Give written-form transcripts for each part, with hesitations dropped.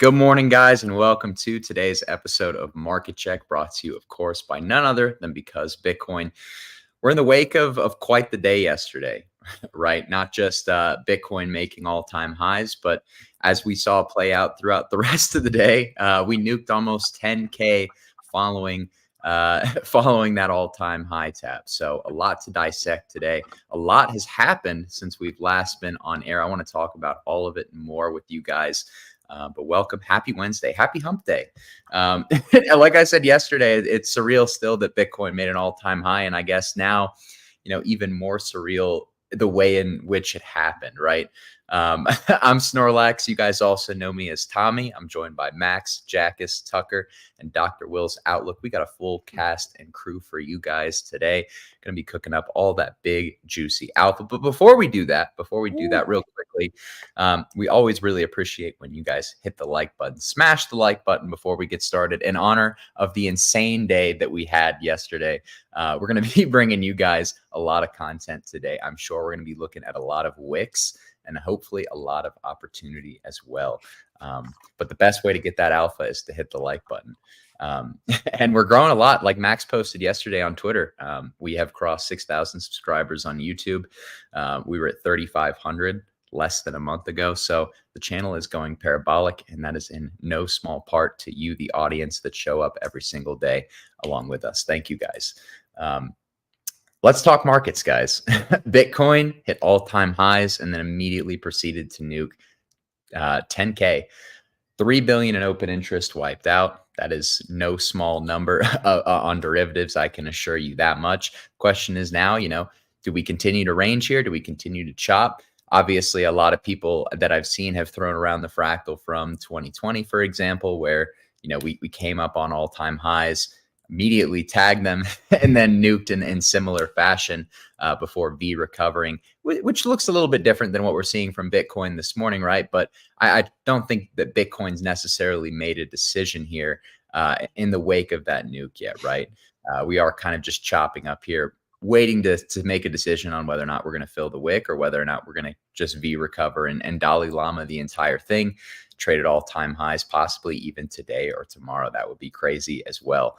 Good morning, guys, and welcome to today's episode of Market Check, brought to you, of course, by none other than Because Bitcoin. We're in the wake of quite the day yesterday, right? Not just Bitcoin making all-time highs, but as we saw play out throughout the rest of the day, we nuked almost 10K following following that all-time high tap. So a lot to dissect today. A lot has happened since we've last been on air. I want to talk about all of it and more with you guys. But welcome. Happy Wednesday. Happy hump day. Like I said yesterday, it's surreal still that Bitcoin made an all-time high. And I guess now, even more surreal the way in which it happened, right? I'm Snorlax. You guys also know me as Tommy. I'm joined by Max, Jackus, Tucker, and Dr. Will's Outlook. We got a full cast and crew for you guys today. Going to be cooking up all that big, juicy alpha. But before we do that real quickly, we always really appreciate when you guys hit the like button. Smash the like button before we get started. In honor of the insane day that we had yesterday, we're going to be bringing you guys a lot of content today. I'm sure we're going to be looking at a lot of wicks and hopefully a lot of opportunity as well. But the best way to get that alpha is to hit the like button. And we're growing a lot. Like Max posted yesterday on Twitter, we have crossed 6,000 subscribers on YouTube. We were at 3,500 less than a month ago. So the channel is going parabolic, and that is in no small part to you, the audience that show up every single day along with us. Thank you, guys. Let's talk markets, guys. Bitcoin hit all-time highs and then immediately proceeded to nuke 10K. 3 billion in open interest wiped out. That is no small number on derivatives. I can assure you that much. Question is now, do we continue to range here? Do we continue to chop? Obviously, a lot of people that I've seen have thrown around the fractal from 2020, for example, where, we came up on all-time highs, immediately tagged them, and then nuked in similar fashion before V recovering, which looks a little bit different than what we're seeing from Bitcoin this morning, right? But I don't think that Bitcoin's necessarily made a decision here in the wake of that nuke yet, right? We are kind of just chopping up here, waiting to make a decision on whether or not we're going to fill the wick or whether or not we're going to just V recover and Dalai Lama the entire thing, trade at all-time highs, possibly even today or tomorrow. That would be crazy as well.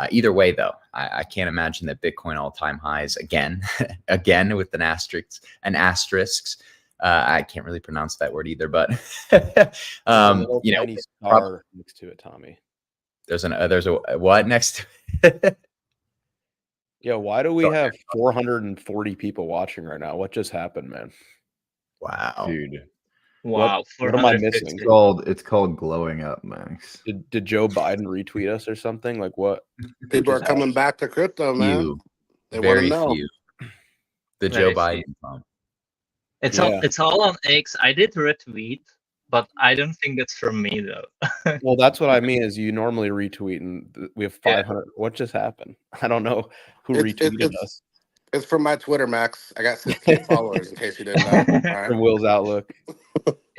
Either way, though, I can't imagine that Bitcoin all-time highs again with an asterisk. I can't really pronounce that word either, but tiny star next to it, Tommy. There's a what next to it? Yeah, why do we have 440 people watching right now? What just happened, man? Wow, dude. Wow, what am I missing? It's called glowing up, Max. Did Joe Biden retweet us or something? Like what? People are coming back to crypto, man. They want to know. Few. The Joe Biden pump. It's all on X. I did retweet, but I don't think it's from me though. Well, that's what I mean. Is you normally retweet, and we have 500. Yeah. What just happened? I don't know who retweeted us. It's from my Twitter, Max. I got 16 followers, in case you didn't know. Right? From Will's Outlook.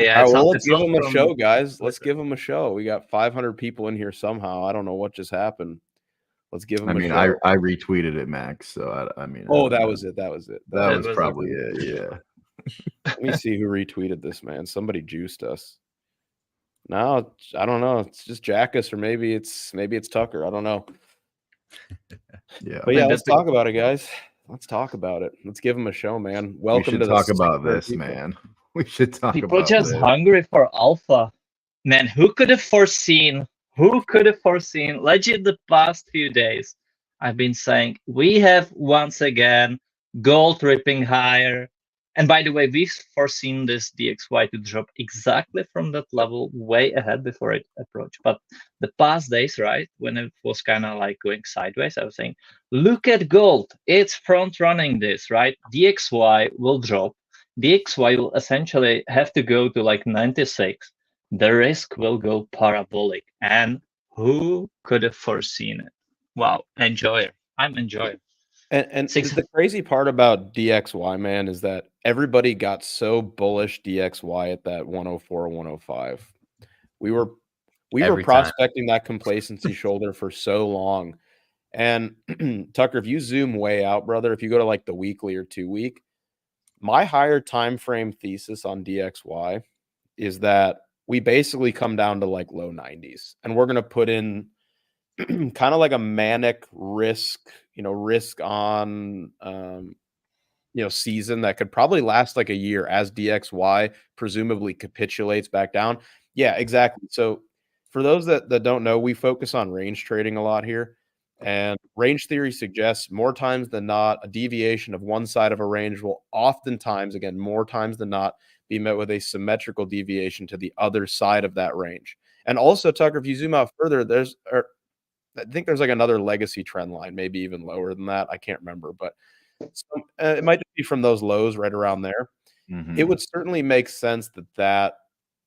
Yeah, well, let's give him a show, guys. Let's give him a show. We got 500 people in here somehow. I don't know what just happened. Let's give him a show. I retweeted it, Max. So I mean. Oh, that was it. That was probably it. Yeah. Let me see who retweeted this, man. Somebody juiced us. No, I don't know. It's just Jackus, or maybe it's Tucker. I don't know. Yeah. But yeah, let's talk about it, guys. Let's talk about it. Let's give him a show, man. Welcome to talk about this, man. We should talk people about just this. Hungry for alpha. Man, who could have foreseen? Legit, the past few days, I've been saying we have once again gold ripping higher. And by the way, we've foreseen this DXY to drop exactly from that level way ahead before it approached. But the past days, right, when it was kind of like going sideways, I was saying, look at gold. It's front running this, right? DXY will drop. DXY will essentially have to go to like 96. The risk will go parabolic. And who could have foreseen it? Wow, enjoyer. I'm enjoying. And the crazy part about DXY, man, is that everybody got so bullish DXY at that 104 or 105. We were prospecting that complacency shoulder for so long. And Tucker, if you zoom way out, brother, if you go to like the weekly or 2 week, my higher time frame thesis on DXY is that we basically come down to like low 90s, and we're going to put in kind of like a manic risk on, season that could probably last like a year as DXY presumably capitulates back down. Yeah, exactly. So for those that don't know, we focus on range trading a lot here. And range theory suggests more times than not, a deviation of one side of a range will oftentimes, again, more times than not, be met with a symmetrical deviation to the other side of that range. And also, Tucker, if you zoom out further, I think there's like another legacy trend line, maybe even lower than that. I can't remember, but it might just be from those lows right around there. It would certainly make sense that,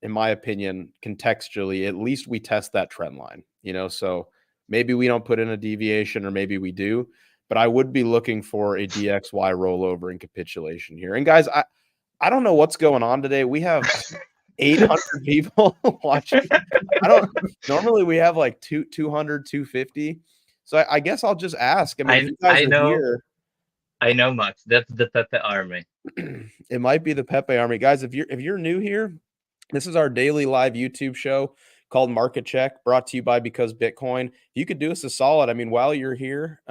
in my opinion, contextually, at least we test that trend line, so maybe we don't put in a deviation, or maybe we do, but I would be looking for a DXY rollover and capitulation here. And guys, I don't know what's going on today. We have 800 people watching. Normally we have like 200, 250. So I guess I'll just ask. I mean, if you guys are here, I know, Max. That's the Pepe Army. It might be the Pepe Army. Guys, if you're new here, this is our daily live YouTube show called Market Check, brought to you by Because Bitcoin. If you could do us a solid, I mean, while you're here,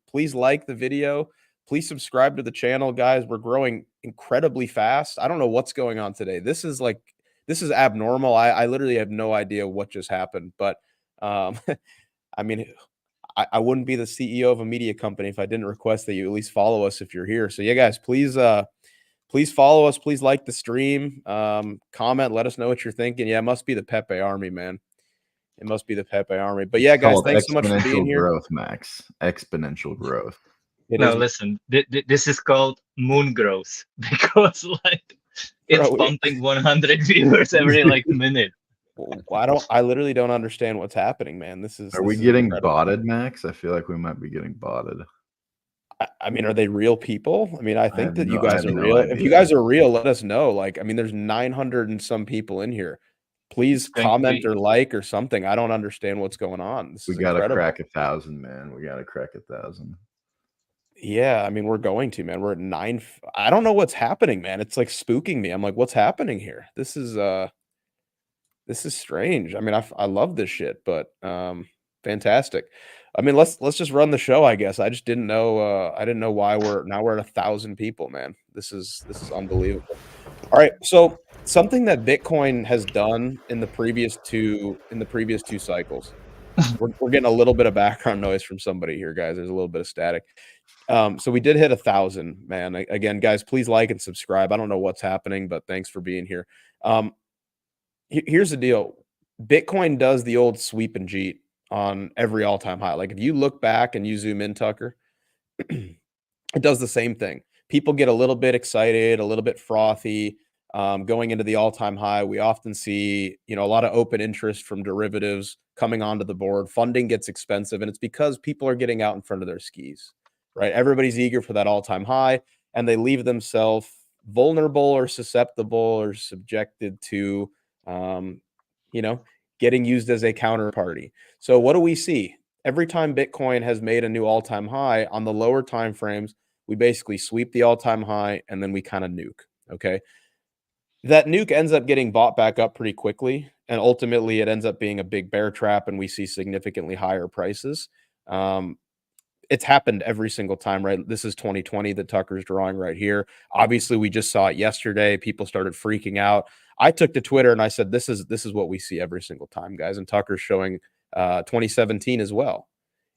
please like the video. Please subscribe to the channel, guys. We're growing incredibly fast. I don't know what's going on today. This is abnormal. I literally have no idea what just happened. But I mean, I wouldn't be the CEO of a media company if I didn't request that you at least follow us if you're here. So yeah, guys, please follow us. Please like the stream. Comment. Let us know what you're thinking. Yeah, it must be the Pepe Army, man. It must be the Pepe Army. But yeah, guys, thanks so much for being here. Growth, Max. Exponential growth. Listen, this is called moon growth because it's pumping 100 viewers every minute. I literally don't understand what's happening, man. Are we getting botted, Max? I feel like we might be getting botted. I mean, are they real people? I mean, I think that you guys are real. If you guys are real, let us know. I mean, there's 900 and some people in here. Please comment or like or something. I don't understand what's going on. We got to crack 1,000, man. We got to crack 1,000. Yeah, I mean, we're going to, man. We're at 9. I don't know what's happening, man. It's like spooking me. I'm like, what's happening here? This is strange. I mean, I love this shit, but fantastic. I mean, let's just run the show, I guess. I just didn't know. I didn't know why we're at 1,000 people, man. This is unbelievable. All right, so something that Bitcoin has done in the previous two cycles. We're getting a little bit of background noise from somebody here, guys. There's a little bit of static. So we did hit 1,000, man. Again, guys, please like and subscribe. I don't know what's happening, but thanks for being here. Here's the deal. Bitcoin does the old sweep and jeet on every all-time high. Like if you look back and you zoom in, Tucker, it does the same thing. People get a little bit excited, a little bit frothy, going into the all-time high. We often see, a lot of open interest from derivatives coming onto the board. Funding gets expensive, and it's because people are getting out in front of their skis, right? Everybody's eager for that all-time high, and they leave themselves vulnerable or susceptible or subjected to getting used as a counterparty. So what do we see? Every time Bitcoin has made a new all-time high on the lower time frames, we basically sweep the all-time high and then we kind of nuke. Okay. That nuke ends up getting bought back up pretty quickly. And ultimately it ends up being a big bear trap and we see significantly higher prices. It's happened every single time, right? This is 2020 that Tucker's drawing right here. Obviously, we just saw it yesterday. People started freaking out. I took to Twitter and I said, this is what we see every single time, guys. And Tucker's showing 2017 as well.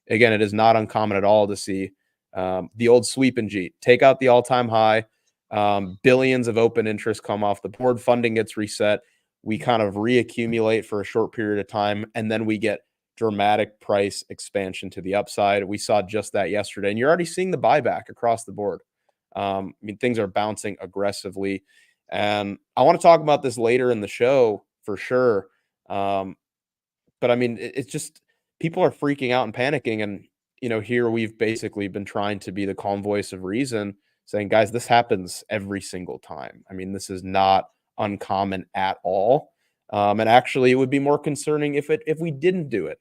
Again, it is not uncommon at all to see the old sweep and jeet. Take out the all-time high. Billions of open interest come off the board. Funding gets reset. We kind of reaccumulate for a short period of time, and then we get dramatic price expansion to the upside. We saw just that yesterday, and you're already seeing the buyback across the board. I mean, things are bouncing aggressively, and I want to talk about this later in the show for sure. But I mean, it's just people are freaking out and panicking, and here we've basically been trying to be the calm voice of reason, saying, guys, this happens every single time. I mean, this is not uncommon at all. And actually, it would be more concerning if we didn't do it,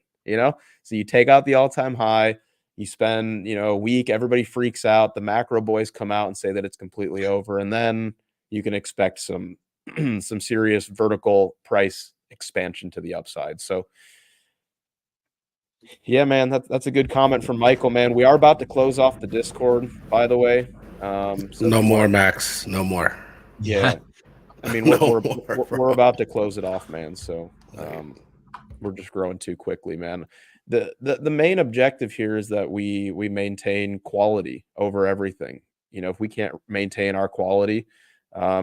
So you take out the all-time high, you spend, a week, everybody freaks out. The macro boys come out and say that it's completely over. And then you can expect some some serious vertical price expansion to the upside. So yeah, man, that's a good comment from Michael, man. We are about to close off the Discord, by the way. So no more, Max. No more. Yeah. I mean, we're about to close it off, man. So we're just growing too quickly, man. The main objective here is that we maintain quality over everything. If we can't maintain our quality,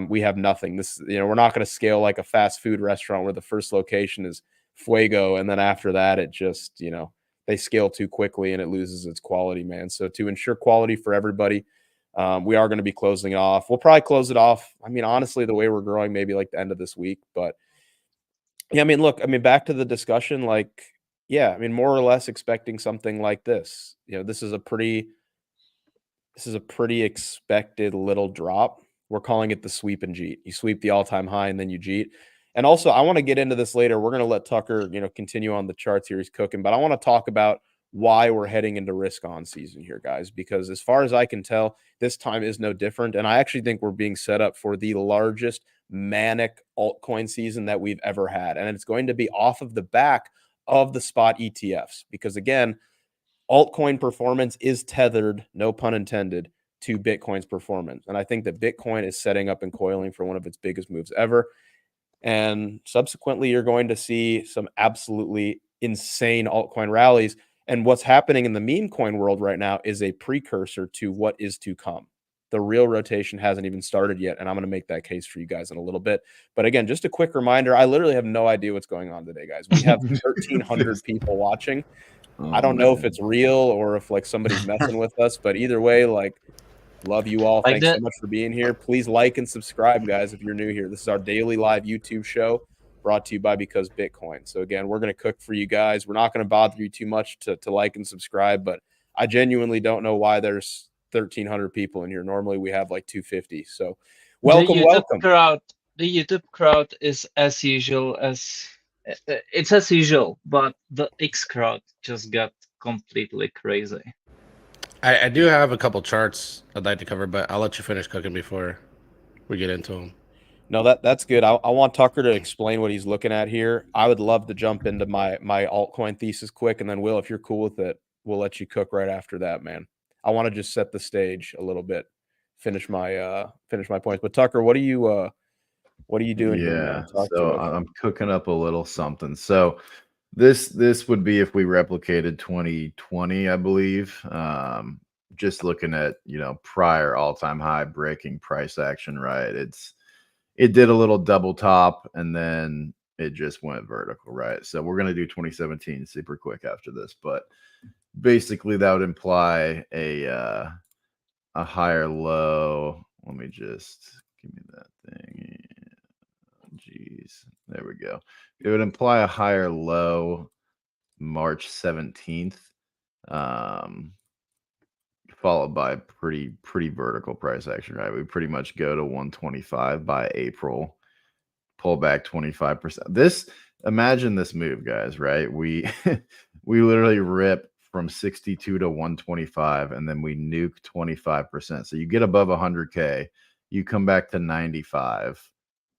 we have nothing. We're not going to scale like a fast food restaurant where the first location is fuego, and then after that, it just they scale too quickly and it loses its quality, man. So to ensure quality for everybody, we are going to be closing it off. We'll probably close it off. I mean, honestly, the way we're growing, maybe like the end of this week. But yeah, I mean, look, back to the discussion, like, yeah, more or less expecting something like this. This is a pretty expected little drop. We're calling it the sweep and jeet. You sweep the all-time high and then you jeet. And also, I want to get into this later. We're going to let Tucker, continue on the charts here. He's cooking, but I want to talk about why we're heading into risk on season here, guys, because as far as I can tell, this time is no different. And I actually think we're being set up for the largest manic altcoin season that we've ever had. And it's going to be off of the back of the spot ETFs, because again, altcoin performance is tethered, no pun intended, to Bitcoin's performance. And I think that Bitcoin is setting up and coiling for one of its biggest moves ever. And subsequently, you're going to see some absolutely insane altcoin rallies. And what's happening in the meme coin world right now is a precursor to what is to come. The real rotation hasn't even started yet, and I'm going to make that case for you guys in a little bit. But again, just a quick reminder, I literally have no idea what's going on today, guys. We have 1,300 people watching. I don't know if it's real or if like somebody's messing with us, but either way, like, love you all. Thanks so much for being here. Please like and subscribe, guys, if you're new here. This is our daily live YouTube show brought to you by Because Bitcoin. So again, we're going to cook for you guys. We're not going to bother you too much to like and subscribe, but I genuinely don't know why there's 1,300 people in here. Normally we have like 250. So welcome. The YouTube crowd is as usual but the X crowd just got completely crazy. I do have a couple charts I'd like to cover, but I'll let you finish cooking before we get into them. No, that's good. I want Tucker to explain what he's looking at here. I would love to jump into my altcoin thesis quick, and then Will, if you're cool with it, we'll let you cook right after that, man. I want to just set the stage a little bit, finish my points. But Tucker, what are you doing here, man? So I'm cooking up a little something. So this would be if we replicated 2020, I believe. Just looking at prior all-time high breaking price action, right? It did a little double top and then it just went vertical, right? So we're gonna do 2017 super quick after this, but basically that would imply a higher low. Let me just give me that thing. Jeez, there we go. It would imply a higher low March 17th, followed by pretty vertical price action, right? We pretty much go to 125 by April, pull back 25%. Imagine this move, guys, right? We literally rip from 62 to 125 and then we nuke 25%. So you get above 100K, you come back to 95,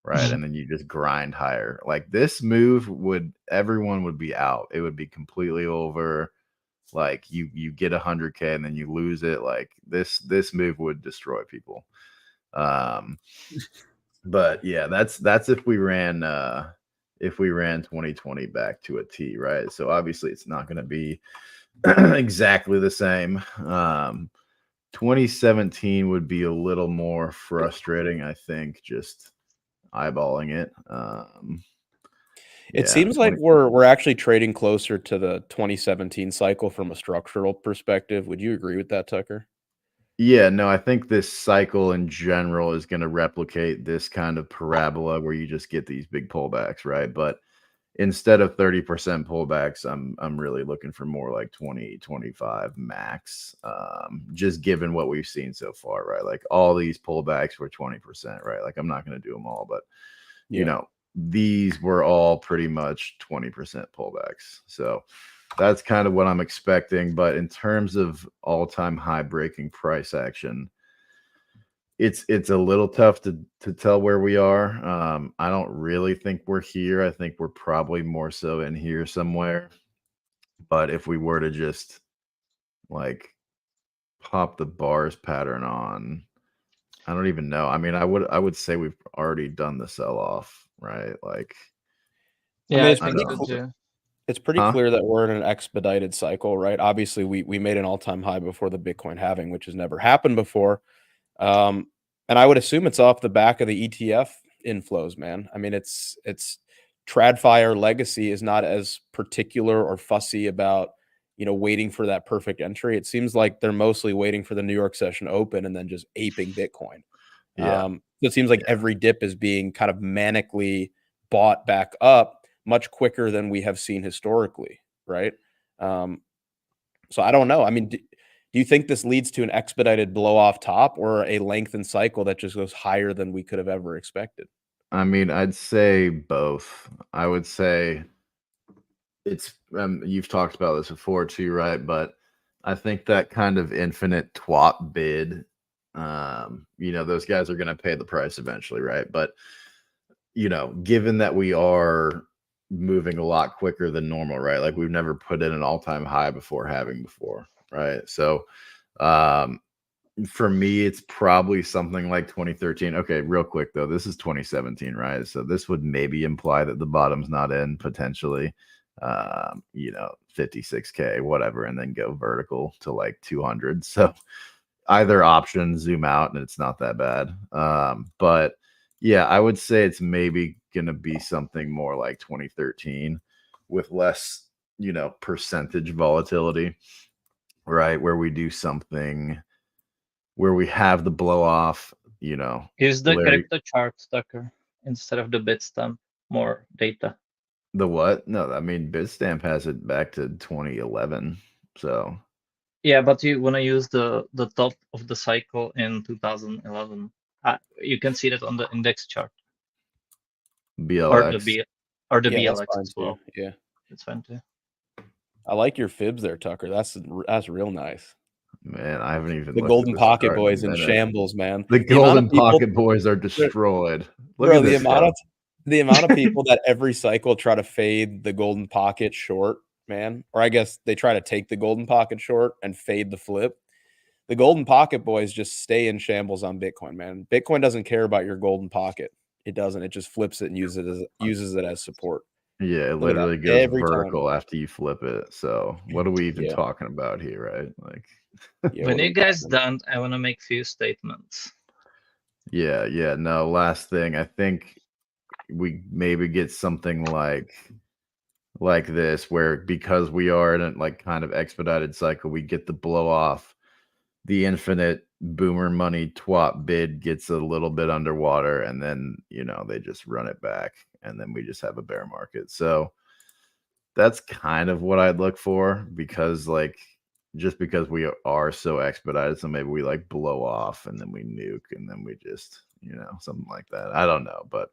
right? And then you just grind higher. Like this move everyone would be out. It would be completely over. Like you get 100K and then you lose it. Like this move would destroy people. But yeah, that's if we ran 2020 back to a T, right? So obviously it's not going to be exactly the same. 2017 would be a little more frustrating, I think, just eyeballing it. It seems like we're actually trading closer to the 2017 cycle from a structural perspective. Would you agree with that, Tucker? Yeah, no, I think this cycle in general is going to replicate this kind of parabola where you just get these big pullbacks, right? But instead of 30% pullbacks, I'm really looking for more like 20, 25 max. Just given what we've seen so far, right? Like all these pullbacks were 20%, right? Like I'm not going to do them all, but these were all pretty much 20% pullbacks. So that's kind of what I'm expecting. But in terms of all-time high breaking price action, it's a little tough to tell where we are. I don't really think we're here. I think we're probably more so in here somewhere. But if we were to just like pop the bars pattern on, I don't even know. I mean, I would say we've already done the sell off, right? Like, Yeah, it's I think pretty so too. It's pretty clear that we're in an expedited cycle, right? Obviously, we made an all-time high before the Bitcoin halving, which has never happened before. And I would assume it's off the back of the ETF inflows, man. I mean, it's TradFi Legacy is not as particular or fussy about, waiting for that perfect entry. It seems like they're mostly waiting for the New York session open and then just aping Bitcoin. Yeah. So it seems like every dip is being kind of manically bought back up much quicker than we have seen historically, right? So I don't know. I mean, do you think this leads to an expedited blow off top or a lengthened cycle that just goes higher than we could have ever expected? I mean, I'd say both. I would say it's you've talked about this before too, right? But I think that kind of infinite twop bid, those guys are going to pay the price eventually, right? But given that we are moving a lot quicker than normal, right? Like we've never put in an all-time high before, right? So for me, it's probably something like 2013. Okay, real quick though, this is 2017, right? So this would maybe imply that the bottom's not in potentially, 56K, whatever, and then go vertical to like 200. So either option, zoom out, and it's not that bad. But yeah, I would say it's maybe gonna be something more like 2013 with less, percentage volatility, right? Where we do something where we have the blow off, Use the crypto chart, Tucker, instead of the Bitstamp. More data. The what? No, I mean Bitstamp has it back to 2011. So yeah, but you want to use the top of the cycle in 2011. You can see that on the index chart. BLX. Or the BLX as well. Too. Yeah, it's fine too. I like your fibs there, Tucker. That's real nice. Man, I haven't even the Golden Pocket Boys in shambles, man. The Golden Pocket Boys are destroyed. Look at this. The amount of people that every cycle try to fade the Golden Pocket short, man, or I guess they try to take the Golden Pocket short and fade the flip. The Golden Pocket Boys just stay in shambles on Bitcoin, man. Bitcoin doesn't care about your Golden Pocket. It doesn't. It just flips it and uses it as support. Yeah, it literally goes vertical after you flip it. So what are we even talking about here, right? Like, when you guys done, I want to make few statements. Yeah. No, last thing. I think we maybe get something like this, where because we are in a like kind of expedited cycle, we get the blow off. The infinite boomer money twop bid gets a little bit underwater, and then they just run it back, and then we just have a bear market. So that's kind of what I'd look for, because just because we are so expedited, so maybe we like blow off and then we nuke and then we just something like that. I don't know, but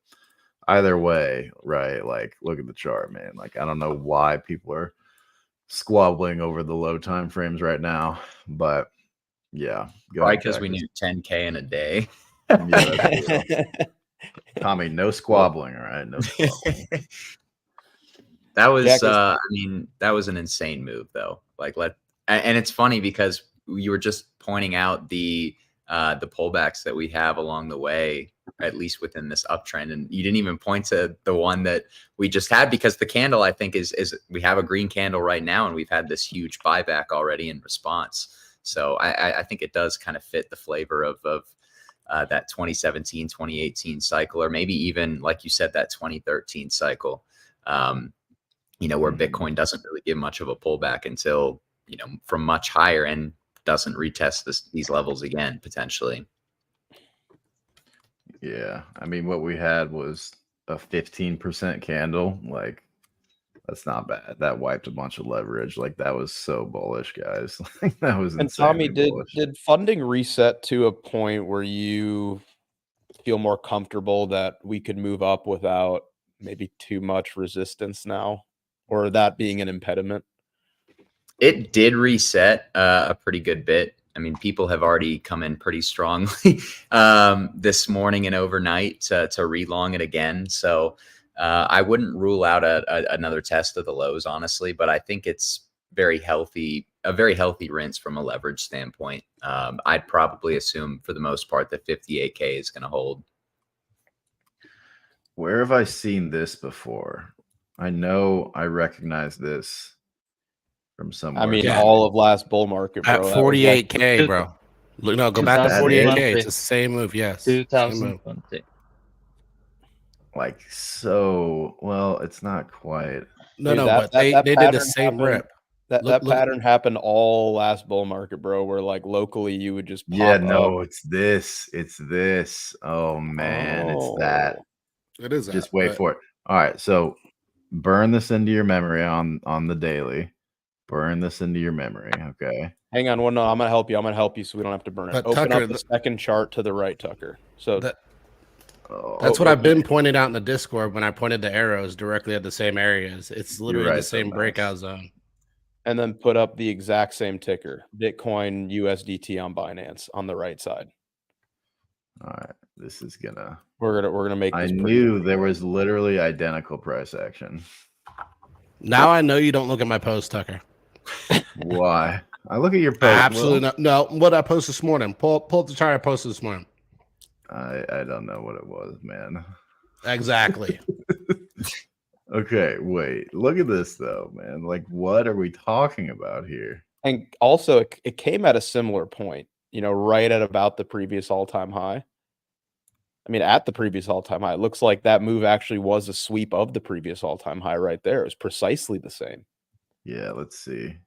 either way, right? Like, look at the chart, man. Like, I don't know why people are squabbling over the low time frames right now, but yeah, right, because we need 10K in a day. Yeah, Tommy, no squabbling, all right? No squabbling. That was, I mean, that was an insane move, though. And it's funny because you were just pointing out the pullbacks that we have along the way, at least within this uptrend, and you didn't even point to the one that we just had, because the candle, I think, is we have a green candle right now, and we've had this huge buyback already in response. So I think it does kind of fit the flavor of that 2017, 2018 cycle, or maybe even, like you said, that 2013 cycle, where Bitcoin doesn't really give much of a pullback until, from much higher, and doesn't retest these levels again, potentially. Yeah. I mean, what we had was a 15% candle. Like, that's not bad. That wiped a bunch of leverage. Like, that was so bullish, guys. That was insane. And Tommy, did funding reset to a point where you feel more comfortable that we could move up without maybe too much resistance now, or that being an impediment? It did reset a pretty good bit. I mean, people have already come in pretty strongly this morning and overnight to relong it again. So I wouldn't rule out another test of the lows, honestly, but I think it's a very healthy rinse from a leverage standpoint. I'd probably assume for the most part that 58K is going to hold. Where have I seen this before? I know I recognize this from somewhere. I mean, Yeah. all of last bull market, bro. At 48K, bro. Look, no, go back to 48K. It's the same move, yes. 2020. Like, so, well, it's not quite. No, no, but they did the same rip. That pattern happened all last bull market, bro, where like locally you would just pop up. It's this. Oh man, it's that. It is. Just wait for it. All right, so burn this into your memory on the daily. Burn this into your memory, okay? Hang on, no, I'm gonna help you. So we don't have to burn it. Open Tucker, up the second chart to the right, Tucker. So that's what I've been pointing out in the Discord when I pointed the arrows directly at the same areas. It's literally the same breakout zone. And then put up the exact same ticker, Bitcoin USDT on Binance on the right side. All right, this is gonna. We're gonna make. I knew there was literally identical price action. Now I know you don't look at my post, Tucker. Why? I look at your post. Absolutely not. No, what I posted this morning. Pull up the chart I posted this morning. I don't know what it was, man. Exactly. Okay, wait. Look at this though, man. Like, what are we talking about here? And also, it came at a similar point. Right at about the previous all-time high. I mean, at the previous all-time high, it looks like that move actually was a sweep of the previous all-time high right there. It was precisely the same. Yeah, let's see.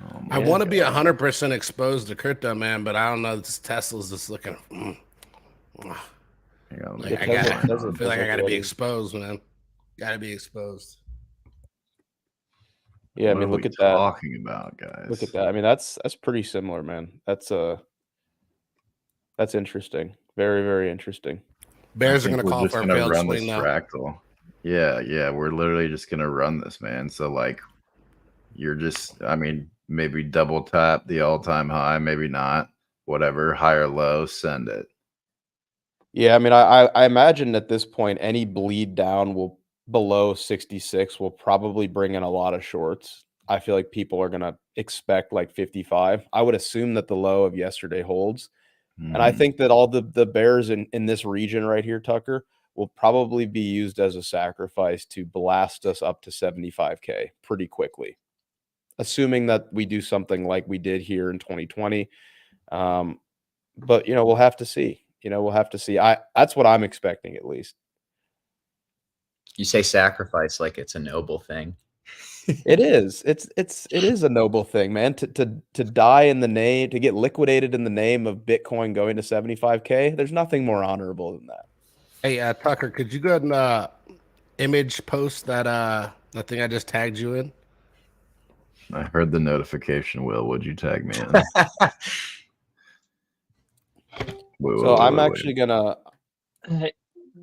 Oh, I want to be 100% exposed to crypto, man, but I don't know. This Tesla's just looking. I feel like I gotta be exposed, man. Gotta be exposed. Yeah, I mean, look at that. Talking about, guys. Look at that. I mean, that's pretty similar, man. That's interesting. Very, very interesting. Bears are gonna call for a failed swing now. Fractal. Yeah, we're literally just gonna run this, man. So like, you're just, I mean, maybe double tap the all-time high, maybe not. Whatever, high or low, send it. Yeah, I mean, I imagine at this point, any bleed down below 66 will probably bring in a lot of shorts. I feel like people are going to expect like 55. I would assume that the low of yesterday holds. And I think that all the bears in this region right here, Tucker, will probably be used as a sacrifice to blast us up to 75K pretty quickly, assuming that we do something like we did here in 2020. But, we'll have to see. We'll have to see. That's what I'm expecting, at least. You say sacrifice like it's a noble thing. It is. It is a noble thing, man. To die in the name, to get liquidated in the name of Bitcoin going to 75K. There's nothing more honorable than that. Hey, Tucker, could you go ahead and image post that thing I just tagged you in? I heard the notification. Would you tag me in? I'm actually gonna.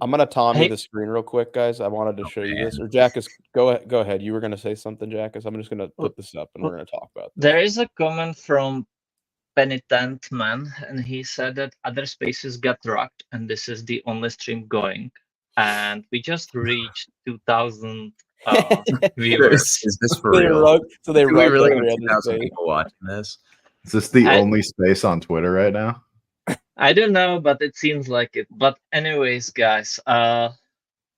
I'm gonna Tommy the screen real quick, guys. I wanted to show you this. Or Jackus, go ahead. You were gonna say something, Jackus. I'm just gonna put this up and we're gonna talk about this. There is a comment from Penitent Man, and he said that other spaces got rocked, and this is the only stream going. And we just reached 2,000 viewers. Is this for real? So they really have 2,000 people watching this. Is this the only space on Twitter right now? I don't know, but it seems like it. But anyways, guys,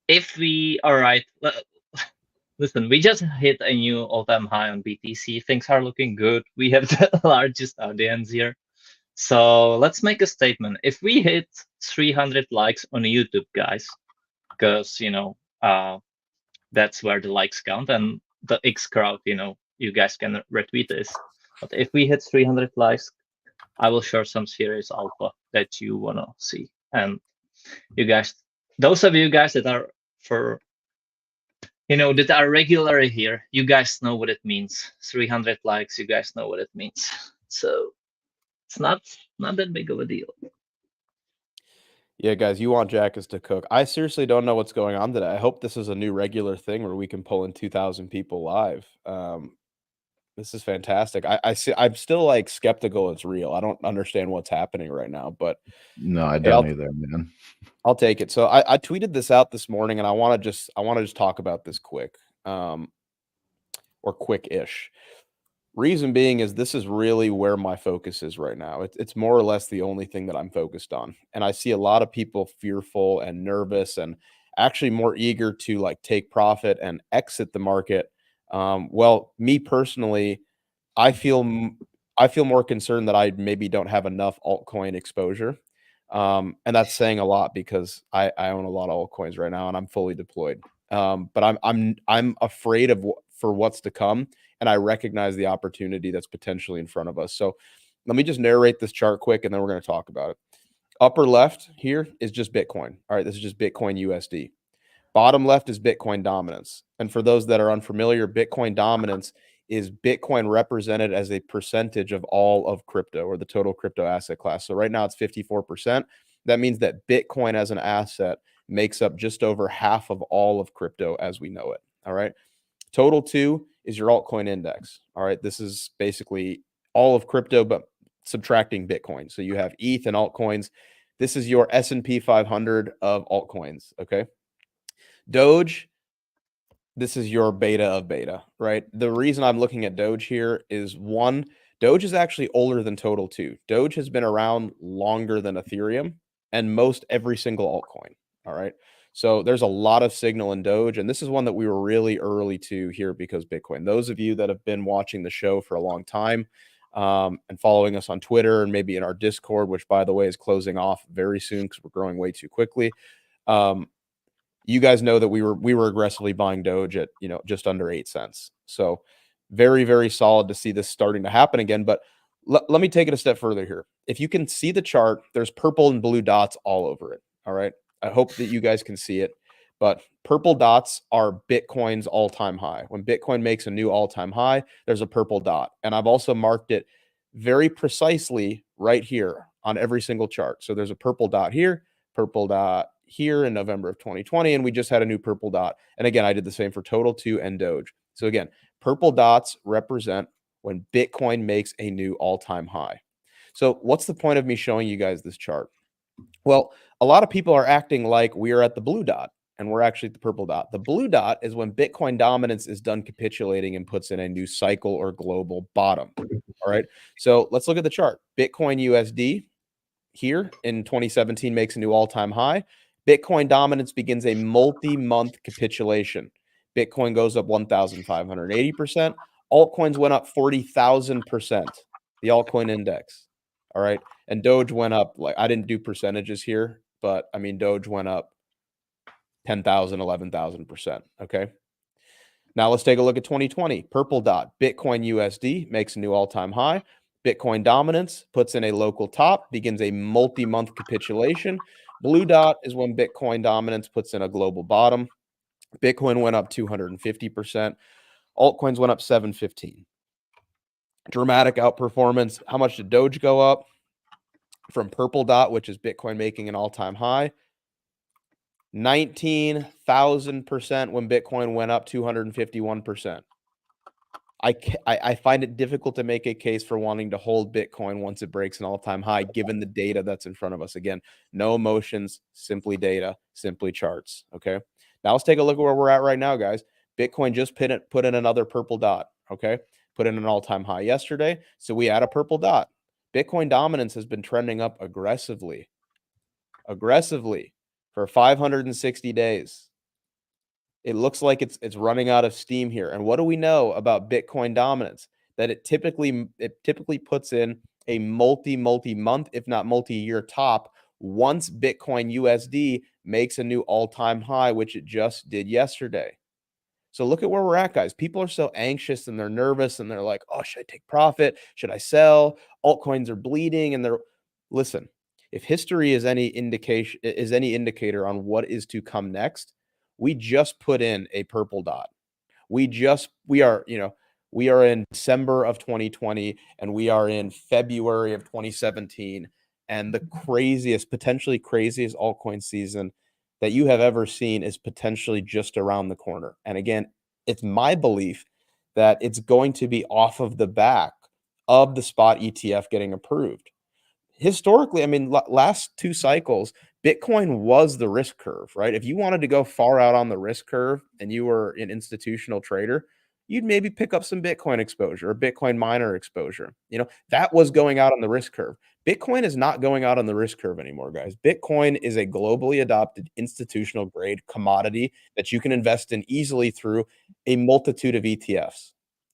if we all right, listen, we just hit a new all-time high on BTC. Things are looking good. We have the largest audience here. So let's make a statement. If we hit 300 likes on YouTube, guys, because that's where the likes count, and the X crowd, you guys can retweet this. But if we hit 300 likes, I will share some serious alpha that you want to see. And you guys, those of you guys that are that are regularly here, you guys know what it means. 300 likes, you guys know what it means. So it's not that big of a deal. Yeah, guys, you want Jackus to cook. I seriously don't know what's going on today. I hope this is a new regular thing where we can pull in 2,000 people live. This is fantastic. I see. I'm still like skeptical it's real. I don't understand what's happening right now, but no, I don't either, man. I'll take it. So I tweeted this out this morning, and I want to just talk about this quick, or quick-ish. Reason being is this is really where my focus is right now. It's more or less the only thing that I'm focused on, and I see a lot of people fearful and nervous, and actually more eager to like take profit and exit the market. Well, me personally, I feel more concerned that I maybe don't have enough altcoin exposure. And that's saying a lot because I own a lot of altcoins right now and I'm fully deployed. But I'm afraid of for what's to come, and I recognize the opportunity that's potentially in front of us. So let me just narrate this chart quick, and then we're going to talk about it. Upper left here is just Bitcoin. All right, this is just Bitcoin USD. Bottom left is Bitcoin dominance. And for those that are unfamiliar, Bitcoin dominance is Bitcoin represented as a percentage of all of crypto, or the total crypto asset class. So right now it's 54%. That means that Bitcoin as an asset makes up just over half of all of crypto as we know it. All right. Total 2 is your altcoin index. All right. This is basically all of crypto, but subtracting Bitcoin. So you have ETH and altcoins. This is your S&P 500 of altcoins. Okay. Doge, this is your beta of beta, right? The reason I'm looking at Doge here is, one, Doge is actually older than Total 2. Doge has been around longer than Ethereum and most every single altcoin. All right. So there's a lot of signal in Doge, and this is one that we were really early to here because Bitcoin. Those of you that have been watching the show for a long time and following us on Twitter and maybe in our Discord, which by the way is closing off very soon because we're growing way too quickly. You guys know that we were aggressively buying Doge at, just under 8 cents. So very, very solid to see this starting to happen again. But let me take it a step further here. If you can see the chart, there's purple and blue dots all over it. All right. I hope that you guys can see it. But purple dots are Bitcoin's all-time high. When Bitcoin makes a new all-time high, there's a purple dot. And I've also marked it very precisely right here on every single chart. So there's a purple dot here, purple dot here in November of 2020, and we just had a new purple dot. And again, I did the same for Total 2 and Doge. So again, purple dots represent when Bitcoin makes a new all-time high. So what's the point of me showing you guys this chart? Well, a lot of people are acting like we are at the blue dot and we're actually at the purple dot. The blue dot is when Bitcoin dominance is done capitulating and puts in a new cycle or global bottom. All right. So let's look at the chart. Bitcoin USD here in 2017 makes a new all-time high. Bitcoin dominance begins a multi-month capitulation. Bitcoin goes up 1,580%. Altcoins went up 40,000%. The altcoin index. All right. And Doge went up, like, I didn't do percentages here, but I mean, Doge went up 10,000, 11,000%. Okay. Now let's take a look at 2020. Purple dot, Bitcoin USD makes a new all-time high. Bitcoin dominance puts in a local top, begins a multi-month capitulation. Blue dot is when Bitcoin dominance puts in a global bottom. Bitcoin went up 250%. Altcoins went up 715. Dramatic outperformance. How much did Doge go up? From purple dot, which is Bitcoin making an all-time high, 19,000% when Bitcoin went up 251%. I find it difficult to make a case for wanting to hold Bitcoin once it breaks an all-time high, given the data that's in front of us. Again, no emotions, simply data, simply charts. Okay. Now let's take a look at where we're at right now, guys. Bitcoin just put in another purple dot. Okay. Put in an all-time high yesterday. So we add a purple dot. Bitcoin dominance has been trending up aggressively for 560 days. It looks like it's running out of steam here. And what do we know about Bitcoin dominance? That it typically puts in a multi-month, if not multi-year top once Bitcoin USD makes a new all-time high, which it just did yesterday. So look at where we're at, guys. People are so anxious and they're nervous and they're like, oh, should I take profit? Should I sell? Altcoins are bleeding. And listen, if history is any indicator on what is to come next, we just put in a purple dot. We are in December of 2020 and we are in February of 2017. And the potentially craziest altcoin season that you have ever seen is potentially just around the corner. And again, it's my belief that it's going to be off of the back of the spot ETF getting approved. Historically, I mean, last 2 cycles, Bitcoin was the risk curve, right? If you wanted to go far out on the risk curve and you were an institutional trader, you'd maybe pick up some Bitcoin exposure or Bitcoin miner exposure. You know, that was going out on the risk curve. Bitcoin is not going out on the risk curve anymore, guys. Bitcoin is a globally adopted institutional grade commodity that you can invest in easily through a multitude of ETFs.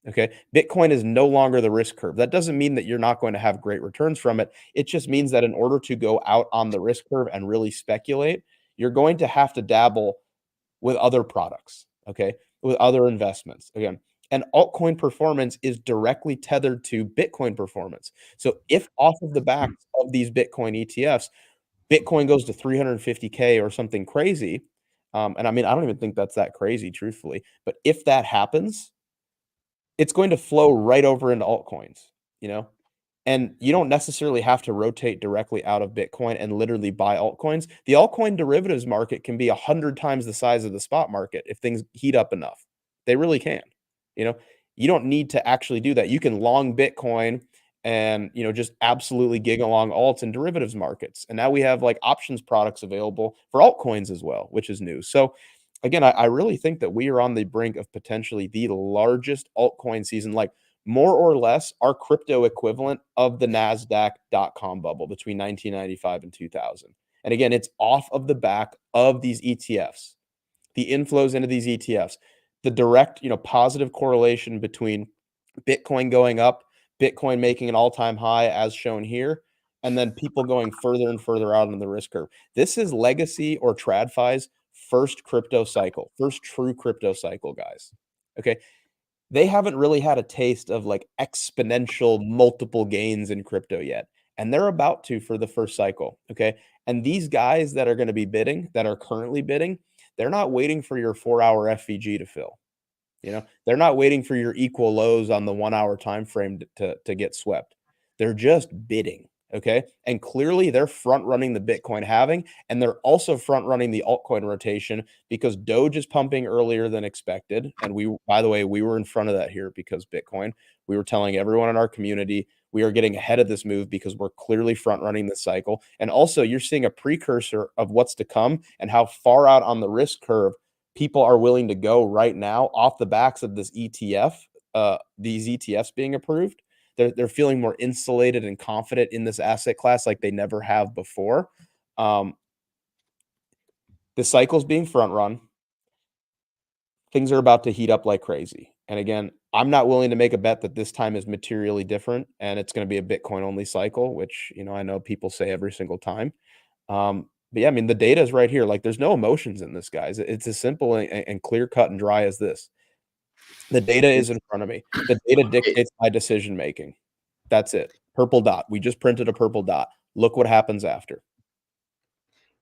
Okay. Bitcoin is no longer the risk curve. That doesn't mean that you're not going to have great returns from it. It just means that in order to go out on the risk curve and really speculate, you're going to have to dabble with other products. Okay. With other investments. Again, and altcoin performance is directly tethered to Bitcoin performance. So if off of the backs of these Bitcoin ETFs, Bitcoin goes to 350K or something crazy, and I mean, I don't even think that's that crazy, truthfully. But if that happens, it's going to flow right over into altcoins, you know? And you don't necessarily have to rotate directly out of Bitcoin and literally buy altcoins. The altcoin derivatives market can be 100 times the size of the spot market if things heat up enough. They really can. You know, you don't need to actually do that. You can long Bitcoin and, you know, just absolutely gig along alts and derivatives markets. And now we have like options products available for altcoins as well, which is new. So again, I really think that we are on the brink of potentially the largest altcoin season, like more or less our crypto equivalent of the NASDAQ.com bubble between 1995 and 2000. And again, it's off of the back of these ETFs, the inflows into these ETFs, the direct, you know, positive correlation between Bitcoin going up, Bitcoin making an all-time high as shown here, and then people going further and further out on the risk curve. This is Legacy or TradFi's first crypto cycle, first true crypto cycle, guys. Okay. They haven't really had a taste of like exponential multiple gains in crypto yet. And they're about to for the first cycle. Okay. And these guys that are going to be bidding, that are currently bidding, they're not waiting for your 4-hour FVG to fill. You know, they're not waiting for your equal lows on the 1-hour time frame to get swept. They're just bidding. Okay. And clearly they're front running the Bitcoin halving, and they're also front running the altcoin rotation because Doge is pumping earlier than expected. And we, by the way, we were in front of that here because Bitcoin, we were telling everyone in our community, we are getting ahead of this move because we're clearly front running this cycle. And also you're seeing a precursor of what's to come and how far out on the risk curve people are willing to go right now off the backs of this ETF, these ETFs being approved. They're feeling more insulated and confident in this asset class like they never have before. The cycle's being front run. Things are about to heat up like crazy. And again, I'm not willing to make a bet that this time is materially different and it's going to be a Bitcoin only cycle, which, you know, I know people say every single time. But yeah, I mean, the data is right here. Like there's no emotions in this, guys. It's as simple and clear cut and dry as this. The data is in front of me. The data dictates my decision making. That's it. Purple dot. We just printed a purple dot. Look what happens after.